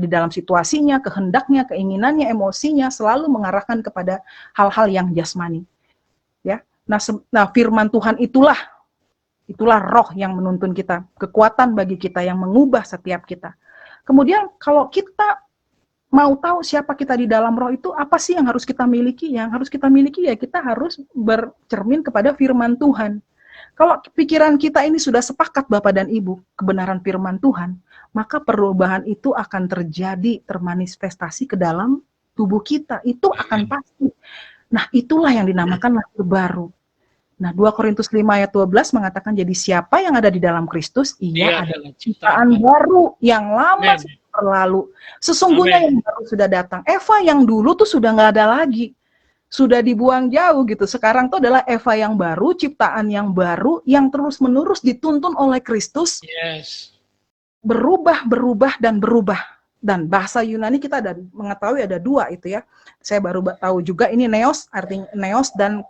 dalam situasinya, kehendaknya, keinginannya, emosinya, selalu mengarahkan kepada hal-hal yang jasmani. Ya. Nah, firman Tuhan itulah roh yang menuntun kita, kekuatan bagi kita yang mengubah setiap kita. Kemudian kalau kita mau tahu siapa kita di dalam roh itu, apa sih yang harus kita miliki? Yang harus kita miliki ya kita harus bercermin kepada firman Tuhan. Kalau pikiran kita ini sudah sepakat Bapak dan Ibu, kebenaran firman Tuhan, maka perubahan itu akan terjadi, termanifestasi ke dalam tubuh kita. Itu akan pasti. Nah, itulah yang dinamakan lahir baru. Nah, 2 Korintus 5 ayat 12 mengatakan, jadi siapa yang ada di dalam Kristus, ia adalah ciptaan baru, yang lama sudah berlalu. Sesungguhnya yang baru sudah datang. Eva yang dulu tuh sudah nggak ada lagi. Sudah dibuang jauh gitu. Sekarang tuh adalah Eva yang baru, ciptaan yang baru, yang terus-menerus dituntun oleh Kristus. Berubah, dan berubah. Dan bahasa Yunani kita ada mengetahui ada 2 itu ya. Saya baru tahu juga ini neos, artinya neos dan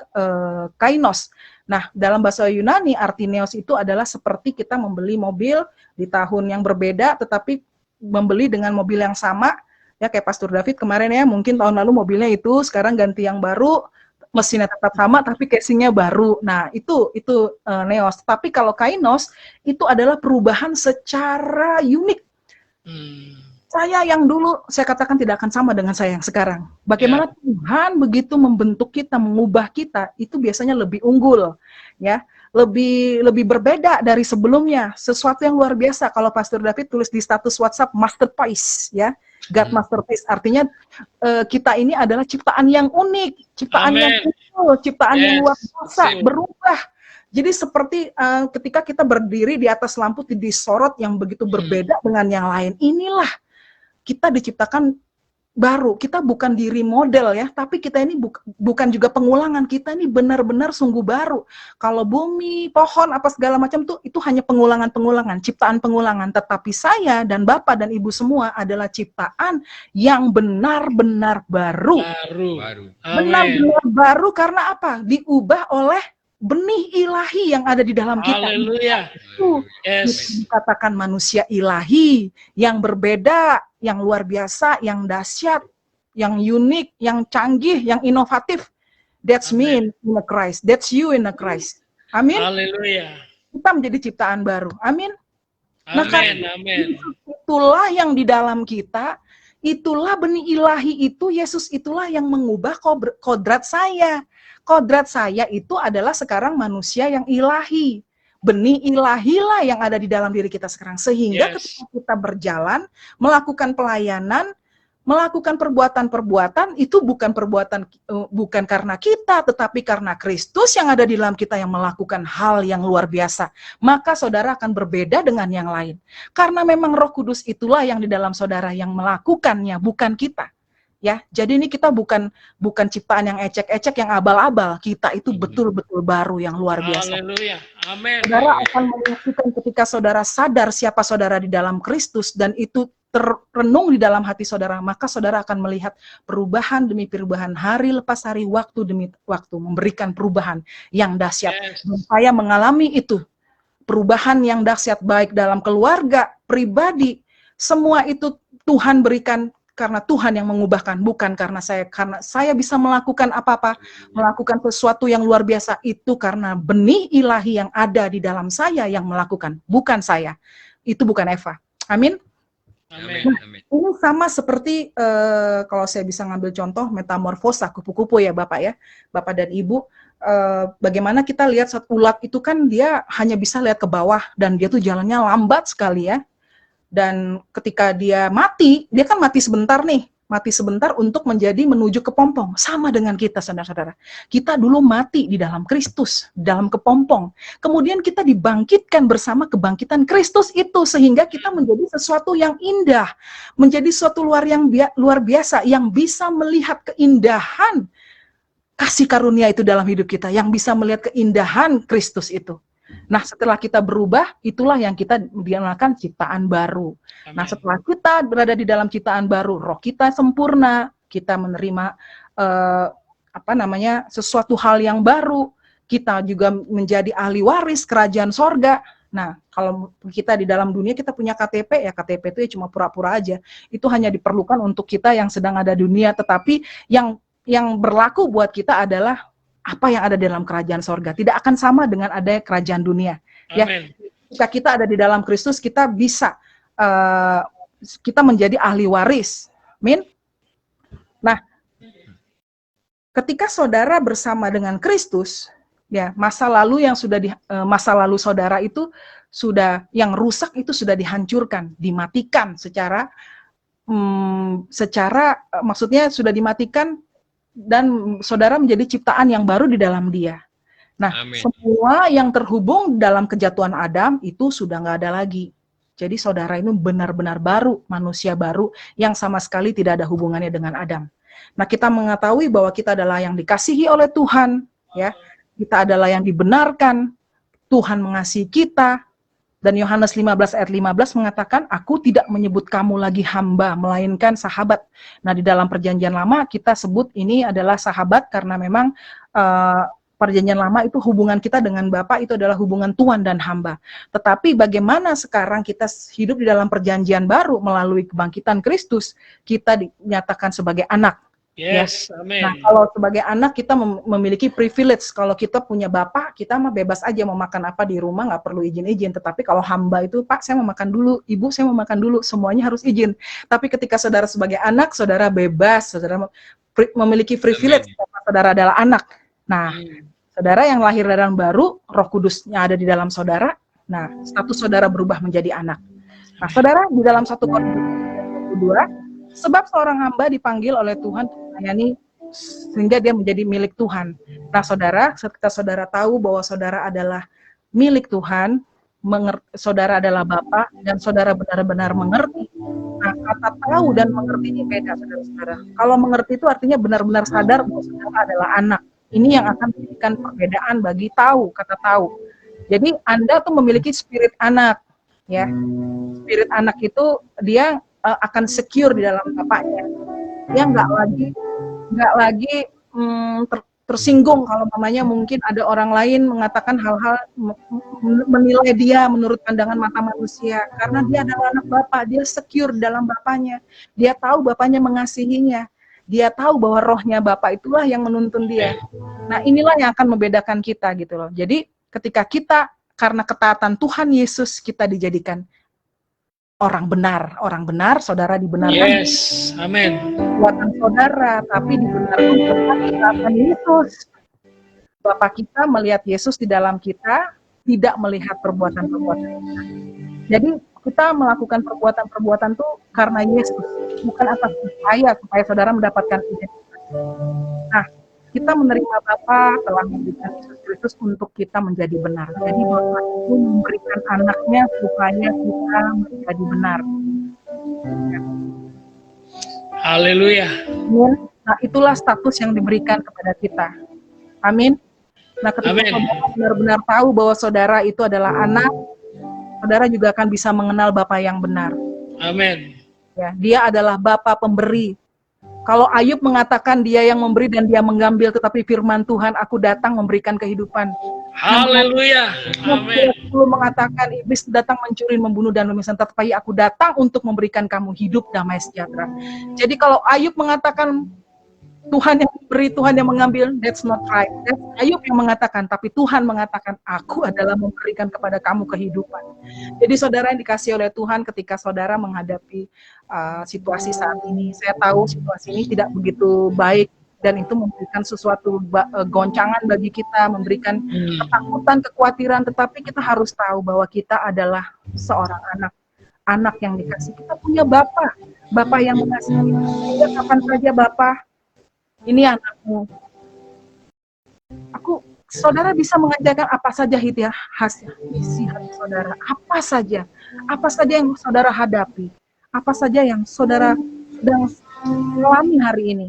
kainos. Nah, dalam bahasa Yunani arti neos itu adalah seperti kita membeli mobil di tahun yang berbeda, tetapi membeli dengan mobil yang sama. Ya kayak Pastor David kemarin ya, mungkin tahun lalu mobilnya itu, sekarang ganti yang baru, mesinnya tetap sama tapi casingnya baru. Nah, itu neos. Tapi kalau kainos itu adalah perubahan secara unik. Saya yang dulu, saya katakan tidak akan sama dengan saya yang sekarang. Bagaimana Tuhan begitu membentuk kita, mengubah kita, itu biasanya lebih unggul, ya, lebih berbeda dari sebelumnya. Sesuatu yang luar biasa. Kalau Pastor David tulis di status WhatsApp, masterpiece, ya, God masterpiece. Artinya kita ini adalah ciptaan yang unik, ciptaan yang unggul, ciptaan yang luar biasa, berubah. Jadi seperti ketika kita berdiri di atas lampu disorot yang begitu berbeda dengan yang lain. Inilah kita diciptakan baru, kita bukan di remodel ya, tapi kita ini bukan juga pengulangan, kita ini benar-benar sungguh baru. Kalau bumi, pohon, apa segala macam tuh, itu hanya pengulangan, ciptaan pengulangan. Tetapi saya dan Bapak dan Ibu semua adalah ciptaan yang benar-benar baru. Benar-benar baru karena apa? Diubah oleh benih ilahi yang ada di dalam kita. Haleluya. Itu dikatakan manusia ilahi yang berbeda, yang luar biasa, yang dahsyat, yang unik, yang canggih, yang inovatif. That's me in the Christ. That's you in the Christ. Amin. Haleluya. Kita menjadi ciptaan baru. Amin. Nah, Amin. Itulah yang di dalam kita, itulah benih ilahi itu, Yesus itulah yang mengubah kodrat saya. Kodrat saya itu adalah sekarang manusia yang ilahi. Benih ilahilah yang ada di dalam diri kita sekarang. Sehingga ketika kita berjalan, melakukan pelayanan, melakukan perbuatan-perbuatan, itu bukan karena kita, tetapi karena Kristus yang ada di dalam kita yang melakukan hal yang luar biasa. Maka saudara akan berbeda dengan yang lain. Karena memang Roh Kudus itulah yang di dalam saudara yang melakukannya, bukan kita. Ya, jadi ini kita bukan ciptaan yang ecek-ecek, yang abal-abal. Kita itu betul-betul baru yang luar biasa. Haleluya. Amin. Saudara akan menyaksikan ketika saudara sadar siapa saudara di dalam Kristus dan itu terrenung di dalam hati saudara, maka saudara akan melihat perubahan demi perubahan, hari lepas hari, waktu demi waktu, memberikan perubahan yang dahsyat. Dan saya mengalami itu, perubahan yang dahsyat baik dalam keluarga, pribadi, semua itu Tuhan berikan. Karena Tuhan yang mengubahkan, bukan karena saya bisa melakukan apa-apa, melakukan sesuatu yang luar biasa, itu karena benih ilahi yang ada di dalam saya yang melakukan, bukan saya. Itu bukan Eva. Amin. Amin. Nah, ini sama seperti kalau saya bisa ngambil contoh metamorfosa kupu-kupu ya Bapak ya, Bapak dan Ibu. Bagaimana kita lihat saat ulat itu kan dia hanya bisa lihat ke bawah dan dia tuh jalannya lambat sekali ya. Dan ketika dia mati, dia kan mati sebentar nih, mati sebentar untuk menuju kepompong. Sama dengan kita, saudara-saudara. Kita dulu mati di dalam Kristus, dalam kepompong. Kemudian kita dibangkitkan bersama kebangkitan Kristus itu, sehingga kita menjadi sesuatu yang indah, menjadi sesuatu luar biasa, yang bisa melihat keindahan kasih karunia itu dalam hidup kita, yang bisa melihat keindahan Kristus itu. Nah, setelah kita berubah, itulah yang kita dinamakan ciptaan baru. Amin. Nah, setelah kita berada di dalam ciptaan baru, roh kita sempurna, kita menerima sesuatu hal yang baru, kita juga menjadi ahli waris kerajaan sorga. Nah, kalau kita di dalam dunia kita punya KTP, ya KTP itu ya cuma pura-pura aja. Itu hanya diperlukan untuk kita yang sedang ada dunia, tetapi yang berlaku buat kita adalah apa yang ada di dalam kerajaan sorga. Tidak akan sama dengan adanya kerajaan dunia. Ya, jika kita ada di dalam Kristus, kita bisa kita menjadi ahli waris. Amin. Nah, ketika saudara bersama dengan Kristus, ya masa lalu masa lalu saudara itu sudah yang rusak itu sudah dihancurkan, dimatikan secara maksudnya sudah dimatikan. Dan saudara menjadi ciptaan yang baru di dalam Dia. Nah, amin. Semua yang terhubung dalam kejatuhan Adam itu sudah nggak ada lagi. Jadi saudara ini benar-benar baru, manusia baru yang sama sekali tidak ada hubungannya dengan Adam. Nah, kita mengetahui bahwa kita adalah yang dikasihi oleh Tuhan, ya. Kita adalah yang dibenarkan, Tuhan mengasihi kita. Dan Yohanes 15 ayat 15 mengatakan, aku tidak menyebut kamu lagi hamba, melainkan sahabat. Nah, di dalam perjanjian lama kita sebut ini adalah sahabat karena memang perjanjian lama itu hubungan kita dengan Bapa itu adalah hubungan tuan dan hamba. Tetapi bagaimana sekarang kita hidup di dalam perjanjian baru melalui kebangkitan Kristus, kita dinyatakan sebagai anak. Yes, ya. amin. Nah, kalau sebagai anak kita memiliki privilege. Kalau kita punya bapak, kita mah bebas aja mau makan apa di rumah, nggak perlu izin-izin. Tetapi kalau hamba itu, Pak, saya mau makan dulu, Ibu, saya mau makan dulu, semuanya harus izin. Tapi ketika saudara sebagai anak, saudara bebas, saudara memiliki privilege, karena saudara adalah anak. Nah, saudara yang lahir dari dalam baru, Roh Kudusnya ada di dalam saudara. Nah, status saudara berubah menjadi anak. Nah, saudara di dalam 1 Korintus 2, sebab seorang hamba dipanggil oleh Tuhan untuk melayani sehingga dia menjadi milik Tuhan. Nah, saudara, ketika saudara tahu bahwa saudara adalah milik Tuhan, saudara adalah Bapa, dan saudara benar-benar mengerti. Nah, kata tahu dan mengerti ini beda, saudara-saudara. Kalau mengerti itu artinya benar-benar sadar bahwa saudara adalah anak. Ini yang akan memberikan perbedaan bagi tahu, kata tahu. Jadi Anda tuh memiliki spirit anak, ya. Spirit anak itu dia akan secure di dalam bapaknya. Dia nggak lagi tersinggung kalau mamanya mungkin ada orang lain mengatakan hal-hal menilai dia menurut pandangan mata manusia, karena dia adalah anak Bapa, dia secure dalam bapaknya. Dia tahu bapaknya mengasihinya. Dia tahu bahwa rohnya Bapa itulah yang menuntun dia. Nah, inilah yang akan membedakan kita gitu loh. Jadi ketika kita karena ketaatan Tuhan Yesus kita dijadikan orang benar, saudara dibenarkan. Yes, amin. Buatan saudara, tapi dibenarkan oleh ketaatan Yesus. Bapak kita melihat Yesus di dalam kita, tidak melihat perbuatan-perbuatan kita. Jadi kita melakukan perbuatan-perbuatan itu karena Yesus, bukan atas supaya saudara mendapatkan identitas. Nah, kita menerima Bapa telah memberikan Yesus Kristus untuk kita menjadi benar. Jadi Bapa itu memberikan anaknya supaya kita menjadi benar. Haleluya. Nah, itulah status yang diberikan kepada kita. Amin. Nah, ketika saudara benar-benar tahu bahwa saudara itu adalah anak, saudara juga akan bisa mengenal Bapa yang benar. Amin. Ya, dia adalah Bapa pemberi. Kalau Ayub mengatakan dia yang memberi dan dia mengambil, tetapi firman Tuhan, aku datang memberikan kehidupan. Haleluya. Amin. Belum mengatakan iblis datang mencuri, membunuh dan memisahkan, tetapi aku datang untuk memberikan kamu hidup damai sejahtera. Jadi kalau Ayub mengatakan Tuhan yang memberi, Tuhan yang mengambil, that's not right. That's Ayub yang mengatakan, tapi Tuhan mengatakan, aku adalah memberikan kepada kamu kehidupan. Jadi saudara yang dikasih oleh Tuhan, ketika saudara menghadapi situasi saat ini, saya tahu situasi ini tidak begitu baik, dan itu memberikan sesuatu goncangan bagi kita, memberikan ketakutan, kekhawatiran, tetapi kita harus tahu bahwa kita adalah seorang anak. anak yang dikasih. Kita punya Bapa, Bapa yang mengasihi. Sehingga kapan saja Bapa, ini anakmu. Saudara bisa mengajarkan apa saja itu ya, hasil isi hati saudara, apa saja yang saudara hadapi, apa saja yang saudara sedang alami hari ini.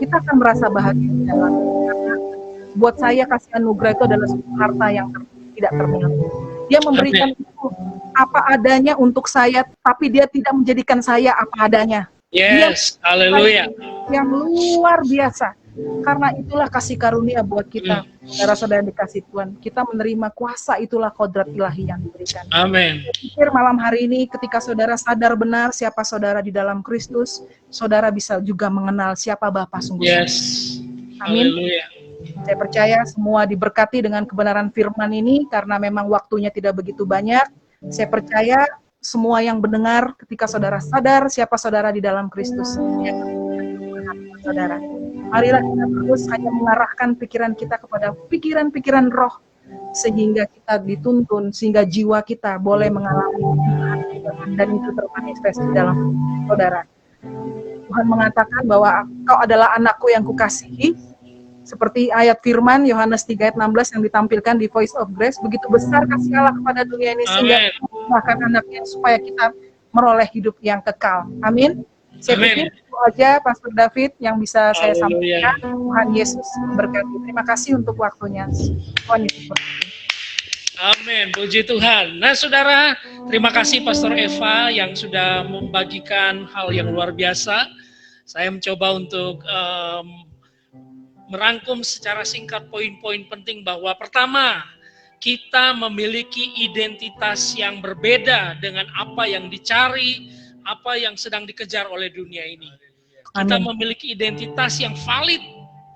Kita akan merasa bahagia di dalam. Karena buat saya kasih anugerah itu adalah suatu harta yang tidak ternilai. Dia memberikan itu apa adanya untuk saya, tapi dia tidak menjadikan saya apa adanya. Yes, haleluya. Yang luar biasa. Karena itulah kasih karunia buat kita, saudara-saudara yang dikasih Tuhan. Kita menerima kuasa, itulah kodrat ilahi yang diberikan. Amin. Saya pikir malam hari ini ketika saudara sadar benar siapa saudara di dalam Kristus, saudara bisa juga mengenal siapa Bapa sungguh-sungguh. Yes. Amin. Haleluya. Saya percaya semua diberkati dengan kebenaran firman ini karena memang waktunya tidak begitu banyak. Saya percaya semua yang mendengar ketika saudara sadar siapa saudara di dalam Kristus. Saudara, marilah kita terus hanya mengarahkan pikiran kita kepada pikiran-pikiran roh sehingga kita dituntun, sehingga jiwa kita boleh mengalami Tuhan dan itu termanifest di dalam saudara. Tuhan mengatakan bahwa kau adalah anakku yang kukasihi, seperti ayat firman Yohanes 3 ayat 16 yang ditampilkan di Voice of Grace, begitu besar kasih Allah kepada dunia ini sehingga bahkan anaknya supaya kita meroleh hidup yang kekal. Amin. Saya pikir itu aja Pastor David yang bisa saya sampaikan. Tuhan Yesus memberkati. Terima kasih untuk waktunya. Tuhan Yesus berkati. Amin, puji Tuhan. Nah saudara, terima kasih Pastor Eva yang sudah membagikan hal yang luar biasa. Saya mencoba untuk merangkum secara singkat poin-poin penting bahwa pertama, kita memiliki identitas yang berbeda dengan apa yang dicari, apa yang sedang dikejar oleh dunia ini. Kita memiliki identitas yang valid,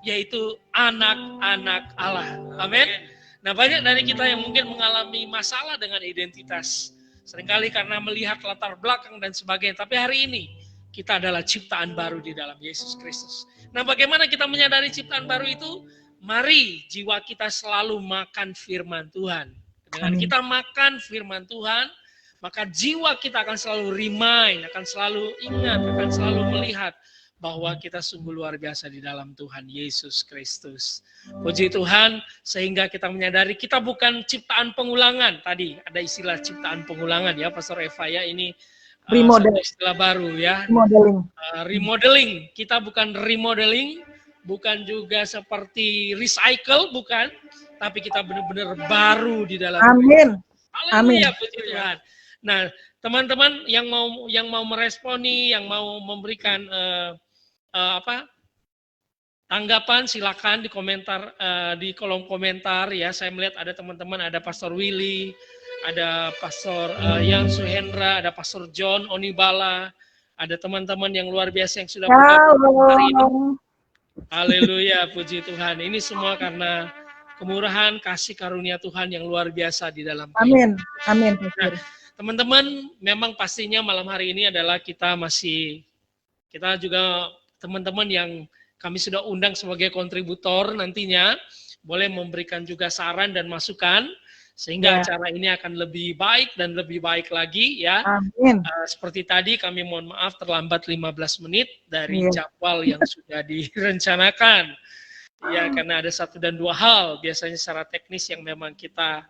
yaitu anak-anak Allah. Amin. Nah, banyak dari kita yang mungkin mengalami masalah dengan identitas. Seringkali karena melihat latar belakang dan sebagainya. Tapi hari ini, kita adalah ciptaan baru di dalam Yesus Kristus. Nah, bagaimana kita menyadari ciptaan baru itu? Mari jiwa kita selalu makan firman Tuhan. Dengan kita makan firman Tuhan, maka jiwa kita akan selalu remind, akan selalu ingat, akan selalu melihat bahwa kita sungguh luar biasa di dalam Tuhan Yesus Kristus. Puji Tuhan, sehingga kita menyadari kita bukan ciptaan pengulangan. Tadi ada istilah ciptaan pengulangan ya, Pastor Eva ya, ini istilah baru ya. Remodeling. Kita bukan remodeling, bukan juga seperti recycle, bukan. Tapi kita benar-benar baru di dalam. Amin. Haleluya, puji Tuhan. Nah, teman-teman yang mau meresponi, yang mau memberikan tanggapan, silakan di komentar, di kolom komentar ya. Saya melihat ada teman-teman, ada Pastor Willy, ada Pastor Yan Suhendra, ada Pastor John Onibala, ada teman-teman yang luar biasa yang sudah bergabung hari ini. Haleluya, puji Tuhan. Ini semua karena kemurahan kasih karunia Tuhan yang luar biasa di dalam kita. Amin. Amin. Nah, teman-teman, memang pastinya malam hari ini adalah kita juga teman-teman yang kami sudah undang sebagai kontributor nantinya boleh memberikan juga saran dan masukan sehingga acara ini akan lebih baik dan lebih baik lagi ya. Amin. Seperti tadi kami mohon maaf terlambat 15 menit dari jadwal yang sudah direncanakan. Ya, karena ada 1 dan 2 hal biasanya secara teknis yang memang kita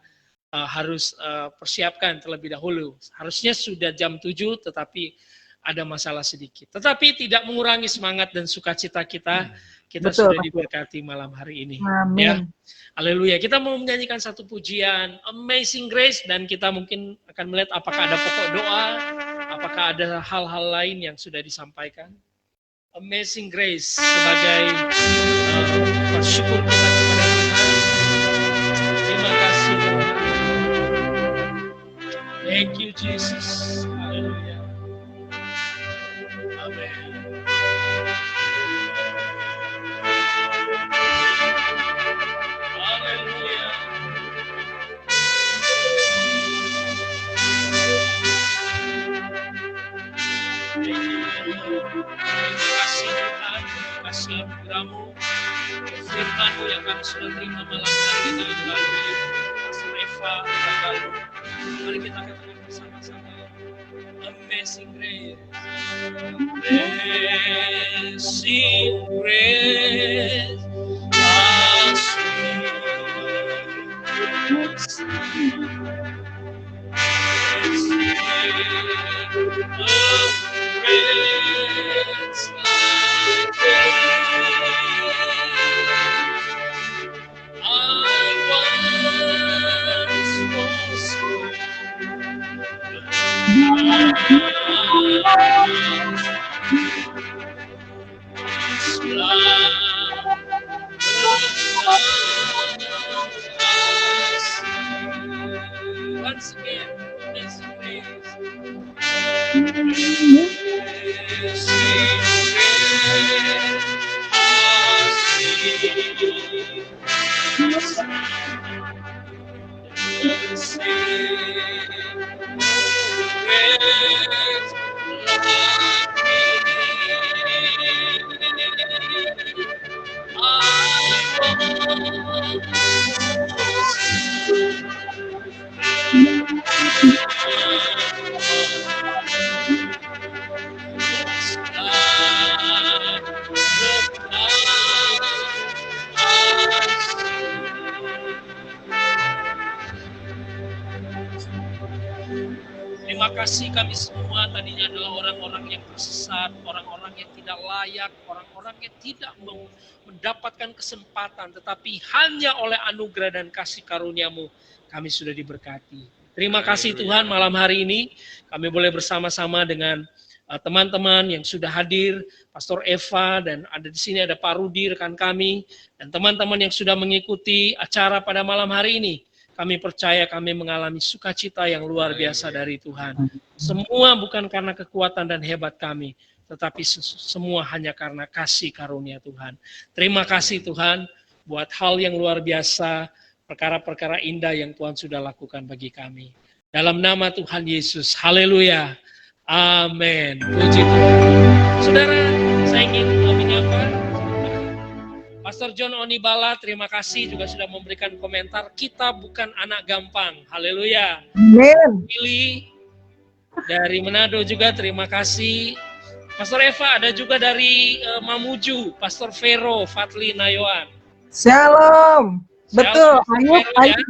harus persiapkan terlebih dahulu. Harusnya sudah jam 7 tetapi ada masalah sedikit. Tetapi tidak mengurangi semangat dan sukacita kita. Kita sudah diberkati malam hari ini. Amin. Ya. Haleluya. Kita mau menyanyikan satu pujian Amazing Grace dan kita mungkin akan melihat apakah ada pokok doa, apakah ada hal-hal lain yang sudah disampaikan. Amazing Grace sebagai bersyukur kita kepada Tuhan. Terima kasih Tuhan. Thank you Jesus. Haleluya. Amen. Haleluya. Terima kasih Tuhan, terima kasih anugerah-Mu, firman-Mu yang kami sudah terima malam hari ini melalui Pastor Eva. Mari kita katakan bersama-sama. Amazing Grace, Amazing Grace, how sweet the sound. Once again, amazing grace. Terima kasih kami semua tadinya adalah orang-orang yang tersesat, orang-orang yang tidak layak, orang-orang yang tidak mendapatkan kesempatan, tetapi hanya oleh anugerah dan kasih karunia-Mu kami sudah diberkati. Terima kasih Tuhan, malam hari ini kami boleh bersama-sama dengan teman-teman yang sudah hadir, Pastor Eva, dan ada di sini ada Pak Rudi, rekan kami, dan teman-teman yang sudah mengikuti acara pada malam hari ini. Kami percaya kami mengalami sukacita yang luar biasa dari Tuhan. Semua bukan karena kekuatan dan hebat kami, tetapi semua hanya karena kasih karunia Tuhan. Terima kasih Tuhan buat hal yang luar biasa, perkara-perkara indah yang Tuhan sudah lakukan bagi kami. Dalam nama Tuhan Yesus, haleluya, amin. Puji Tuhan. Saudara, saya ingin menyapa Pastor John Onibala, terima kasih juga sudah memberikan komentar. Kita bukan anak gampang, haleluya. Amin. Pilih dari Manado juga, terima kasih. Pastor Eva, ada juga dari Mamuju, Pastor Vero, Fatli Nayoan. Shalom. Betul, Shalom, Ayub,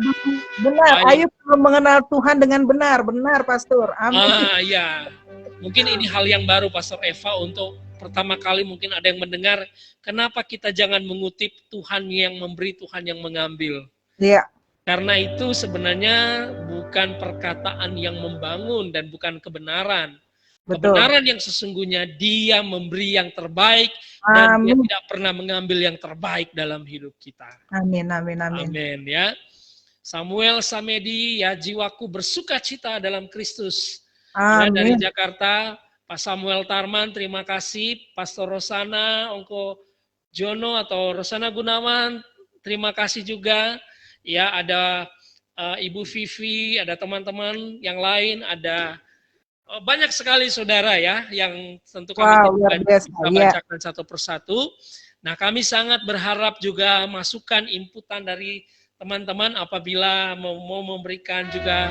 benar. Ayub belum mengenal Tuhan dengan benar, Pastor. Amin. Ya, mungkin ini hal yang baru Pastor Eva untuk pertama kali mungkin ada yang mendengar, kenapa kita jangan mengutip Tuhan yang memberi, Tuhan yang mengambil. Iya. Karena itu sebenarnya bukan perkataan yang membangun dan bukan kebenaran. Betul. Kebenaran yang sesungguhnya Dia memberi yang terbaik dan Dia tidak pernah mengambil yang terbaik dalam hidup kita. Amin, amin, amin. Amin ya. Samuel Samedi, ya jiwaku bersuka cita dalam Kristus. Ya, dari Jakarta. Pak Samuel Tarman, terima kasih. Pastor Rosana Ongko Jono atau Rosana Gunawan, terima kasih juga. Ya, ada Ibu Vivi, ada teman-teman yang lain, ada banyak sekali saudara ya, yang tentu kami bisa bacakan satu persatu. Nah, kami sangat berharap juga masukan inputan dari teman-teman apabila mau memberikan juga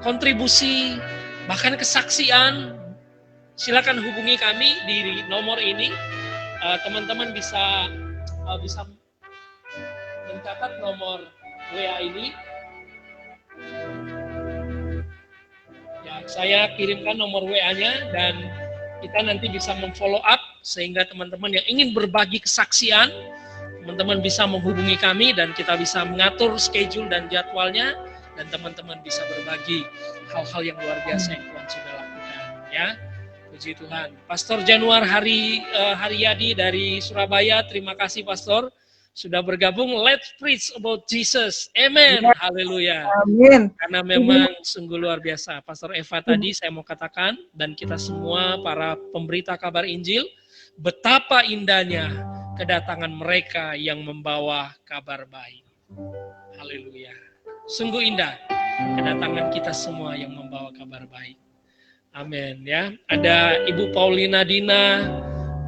kontribusi, bahkan kesaksian. Silakan hubungi kami di nomor ini. Teman-teman bisa mencatat nomor WA ini. Ya, saya kirimkan nomor WA-nya dan kita nanti bisa memfollow up sehingga teman-teman yang ingin berbagi kesaksian, teman-teman bisa menghubungi kami dan kita bisa mengatur schedule dan jadwalnya dan teman-teman bisa berbagi hal-hal yang luar biasa yang Tuhan sudah lakukan. Ya. Puji Tuhan. Pastor Januar Haryadi dari Surabaya, terima kasih Pastor sudah bergabung. Let's preach about Jesus. Amen. Ya. Haleluya. Amin. Karena memang sungguh luar biasa. Pastor Eva tadi saya mau katakan dan kita semua para pemberita kabar Injil, betapa indahnya kedatangan mereka yang membawa kabar baik. Haleluya. Sungguh indah kedatangan kita semua yang membawa kabar baik. Amin ya. Ada Ibu Paulina Dina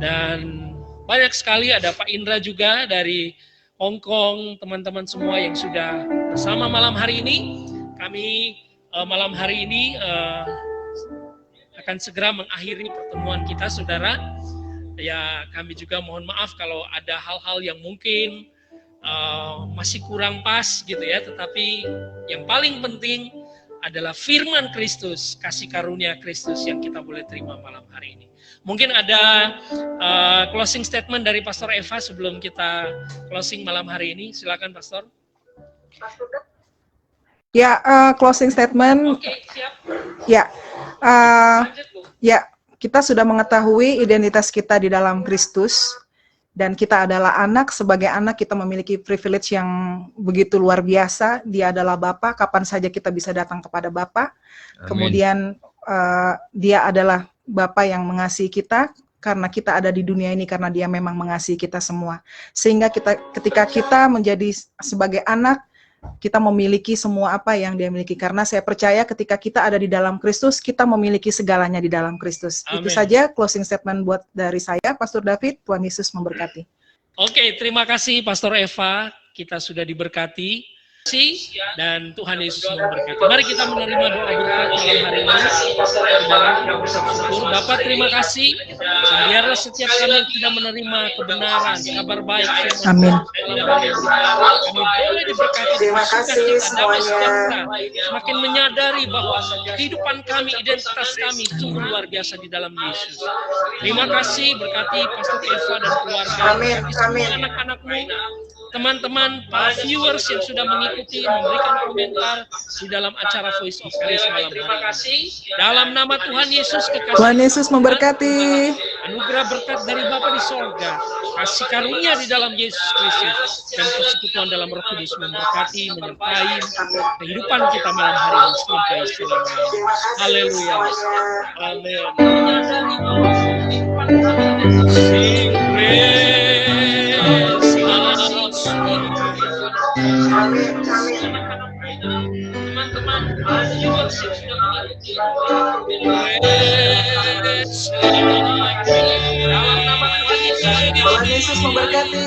dan banyak sekali, ada Pak Indra juga dari Hong Kong, teman-teman semua yang sudah bersama malam hari ini. Kami malam hari ini akan segera mengakhiri pertemuan kita, saudara. Ya, kami juga mohon maaf kalau ada hal-hal yang mungkin masih kurang pas gitu ya. Tetapi yang paling penting adalah firman Kristus, kasih karunia Kristus yang kita boleh terima malam hari ini. Mungkin ada closing statement dari Pastor Eva sebelum kita closing malam hari ini. Silakan, Pastor. Ya, closing statement. Oke, siap. Ya, Lanjut, Bu. ya, kita sudah mengetahui identitas kita di dalam Kristus, dan kita adalah anak. Sebagai anak kita memiliki privilege yang begitu luar biasa. Dia adalah Bapa, kapan saja kita bisa datang kepada Bapa. Kemudian dia adalah Bapa yang mengasihi kita, karena kita ada di dunia ini karena dia memang mengasihi kita semua. Sehingga ketika kita menjadi sebagai anak, kita memiliki semua apa yang dia miliki. Karena saya percaya ketika kita ada di dalam Kristus, kita memiliki segalanya di dalam Kristus. Amen. Itu saja closing statement buat dari saya, Pastor David. Tuhan Yesus memberkati. Oke, terima kasih Pastor Eva. Kita sudah diberkati. Dan Tuhan Yesus memberkati. Mari kita menerima doa berkat malam hari ini. Saudara, Bapak terima kasih. Biarlah setiap kami yang tidak menerima kebenaran, kabar baik, Amin. kami boleh diberkati. Terima kasih semuanya. Semakin menyadari bahwa kehidupan kami, identitas kami sungguh luar biasa di dalam Yesus. Terima kasih, berkati Pastor Eva dan keluarga. Amin. Amin. Anak-anakmu, teman-teman, para viewers yang sudah mengikuti, memberikan komentar di dalam acara Voice of Grace malam hari ini. Dalam nama Tuhan Yesus, kekasih Tuhan Yesus memberkati. anugerah berkat dari Bapa di sorga, kasih karunia di dalam Yesus Kristus, dan persekutuan dalam Roh Kudus memberkati, menyertai kehidupan kita malam hari ini sampai selamanya. Haleluya. Amin. Sing praise, teman-teman, viewers yang sudah mengikuti, dalam nama Tuhan Yesus memberkati.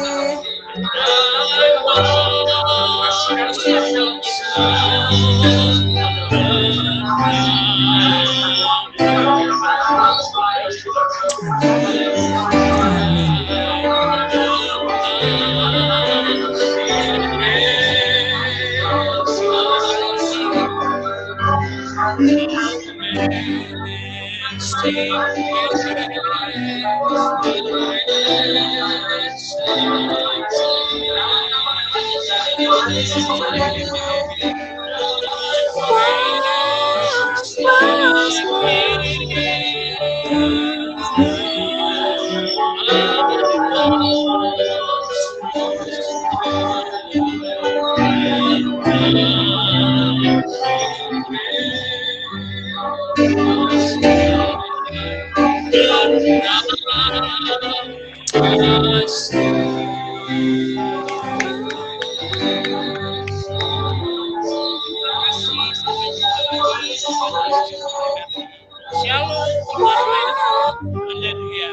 Shalom. Haleluya.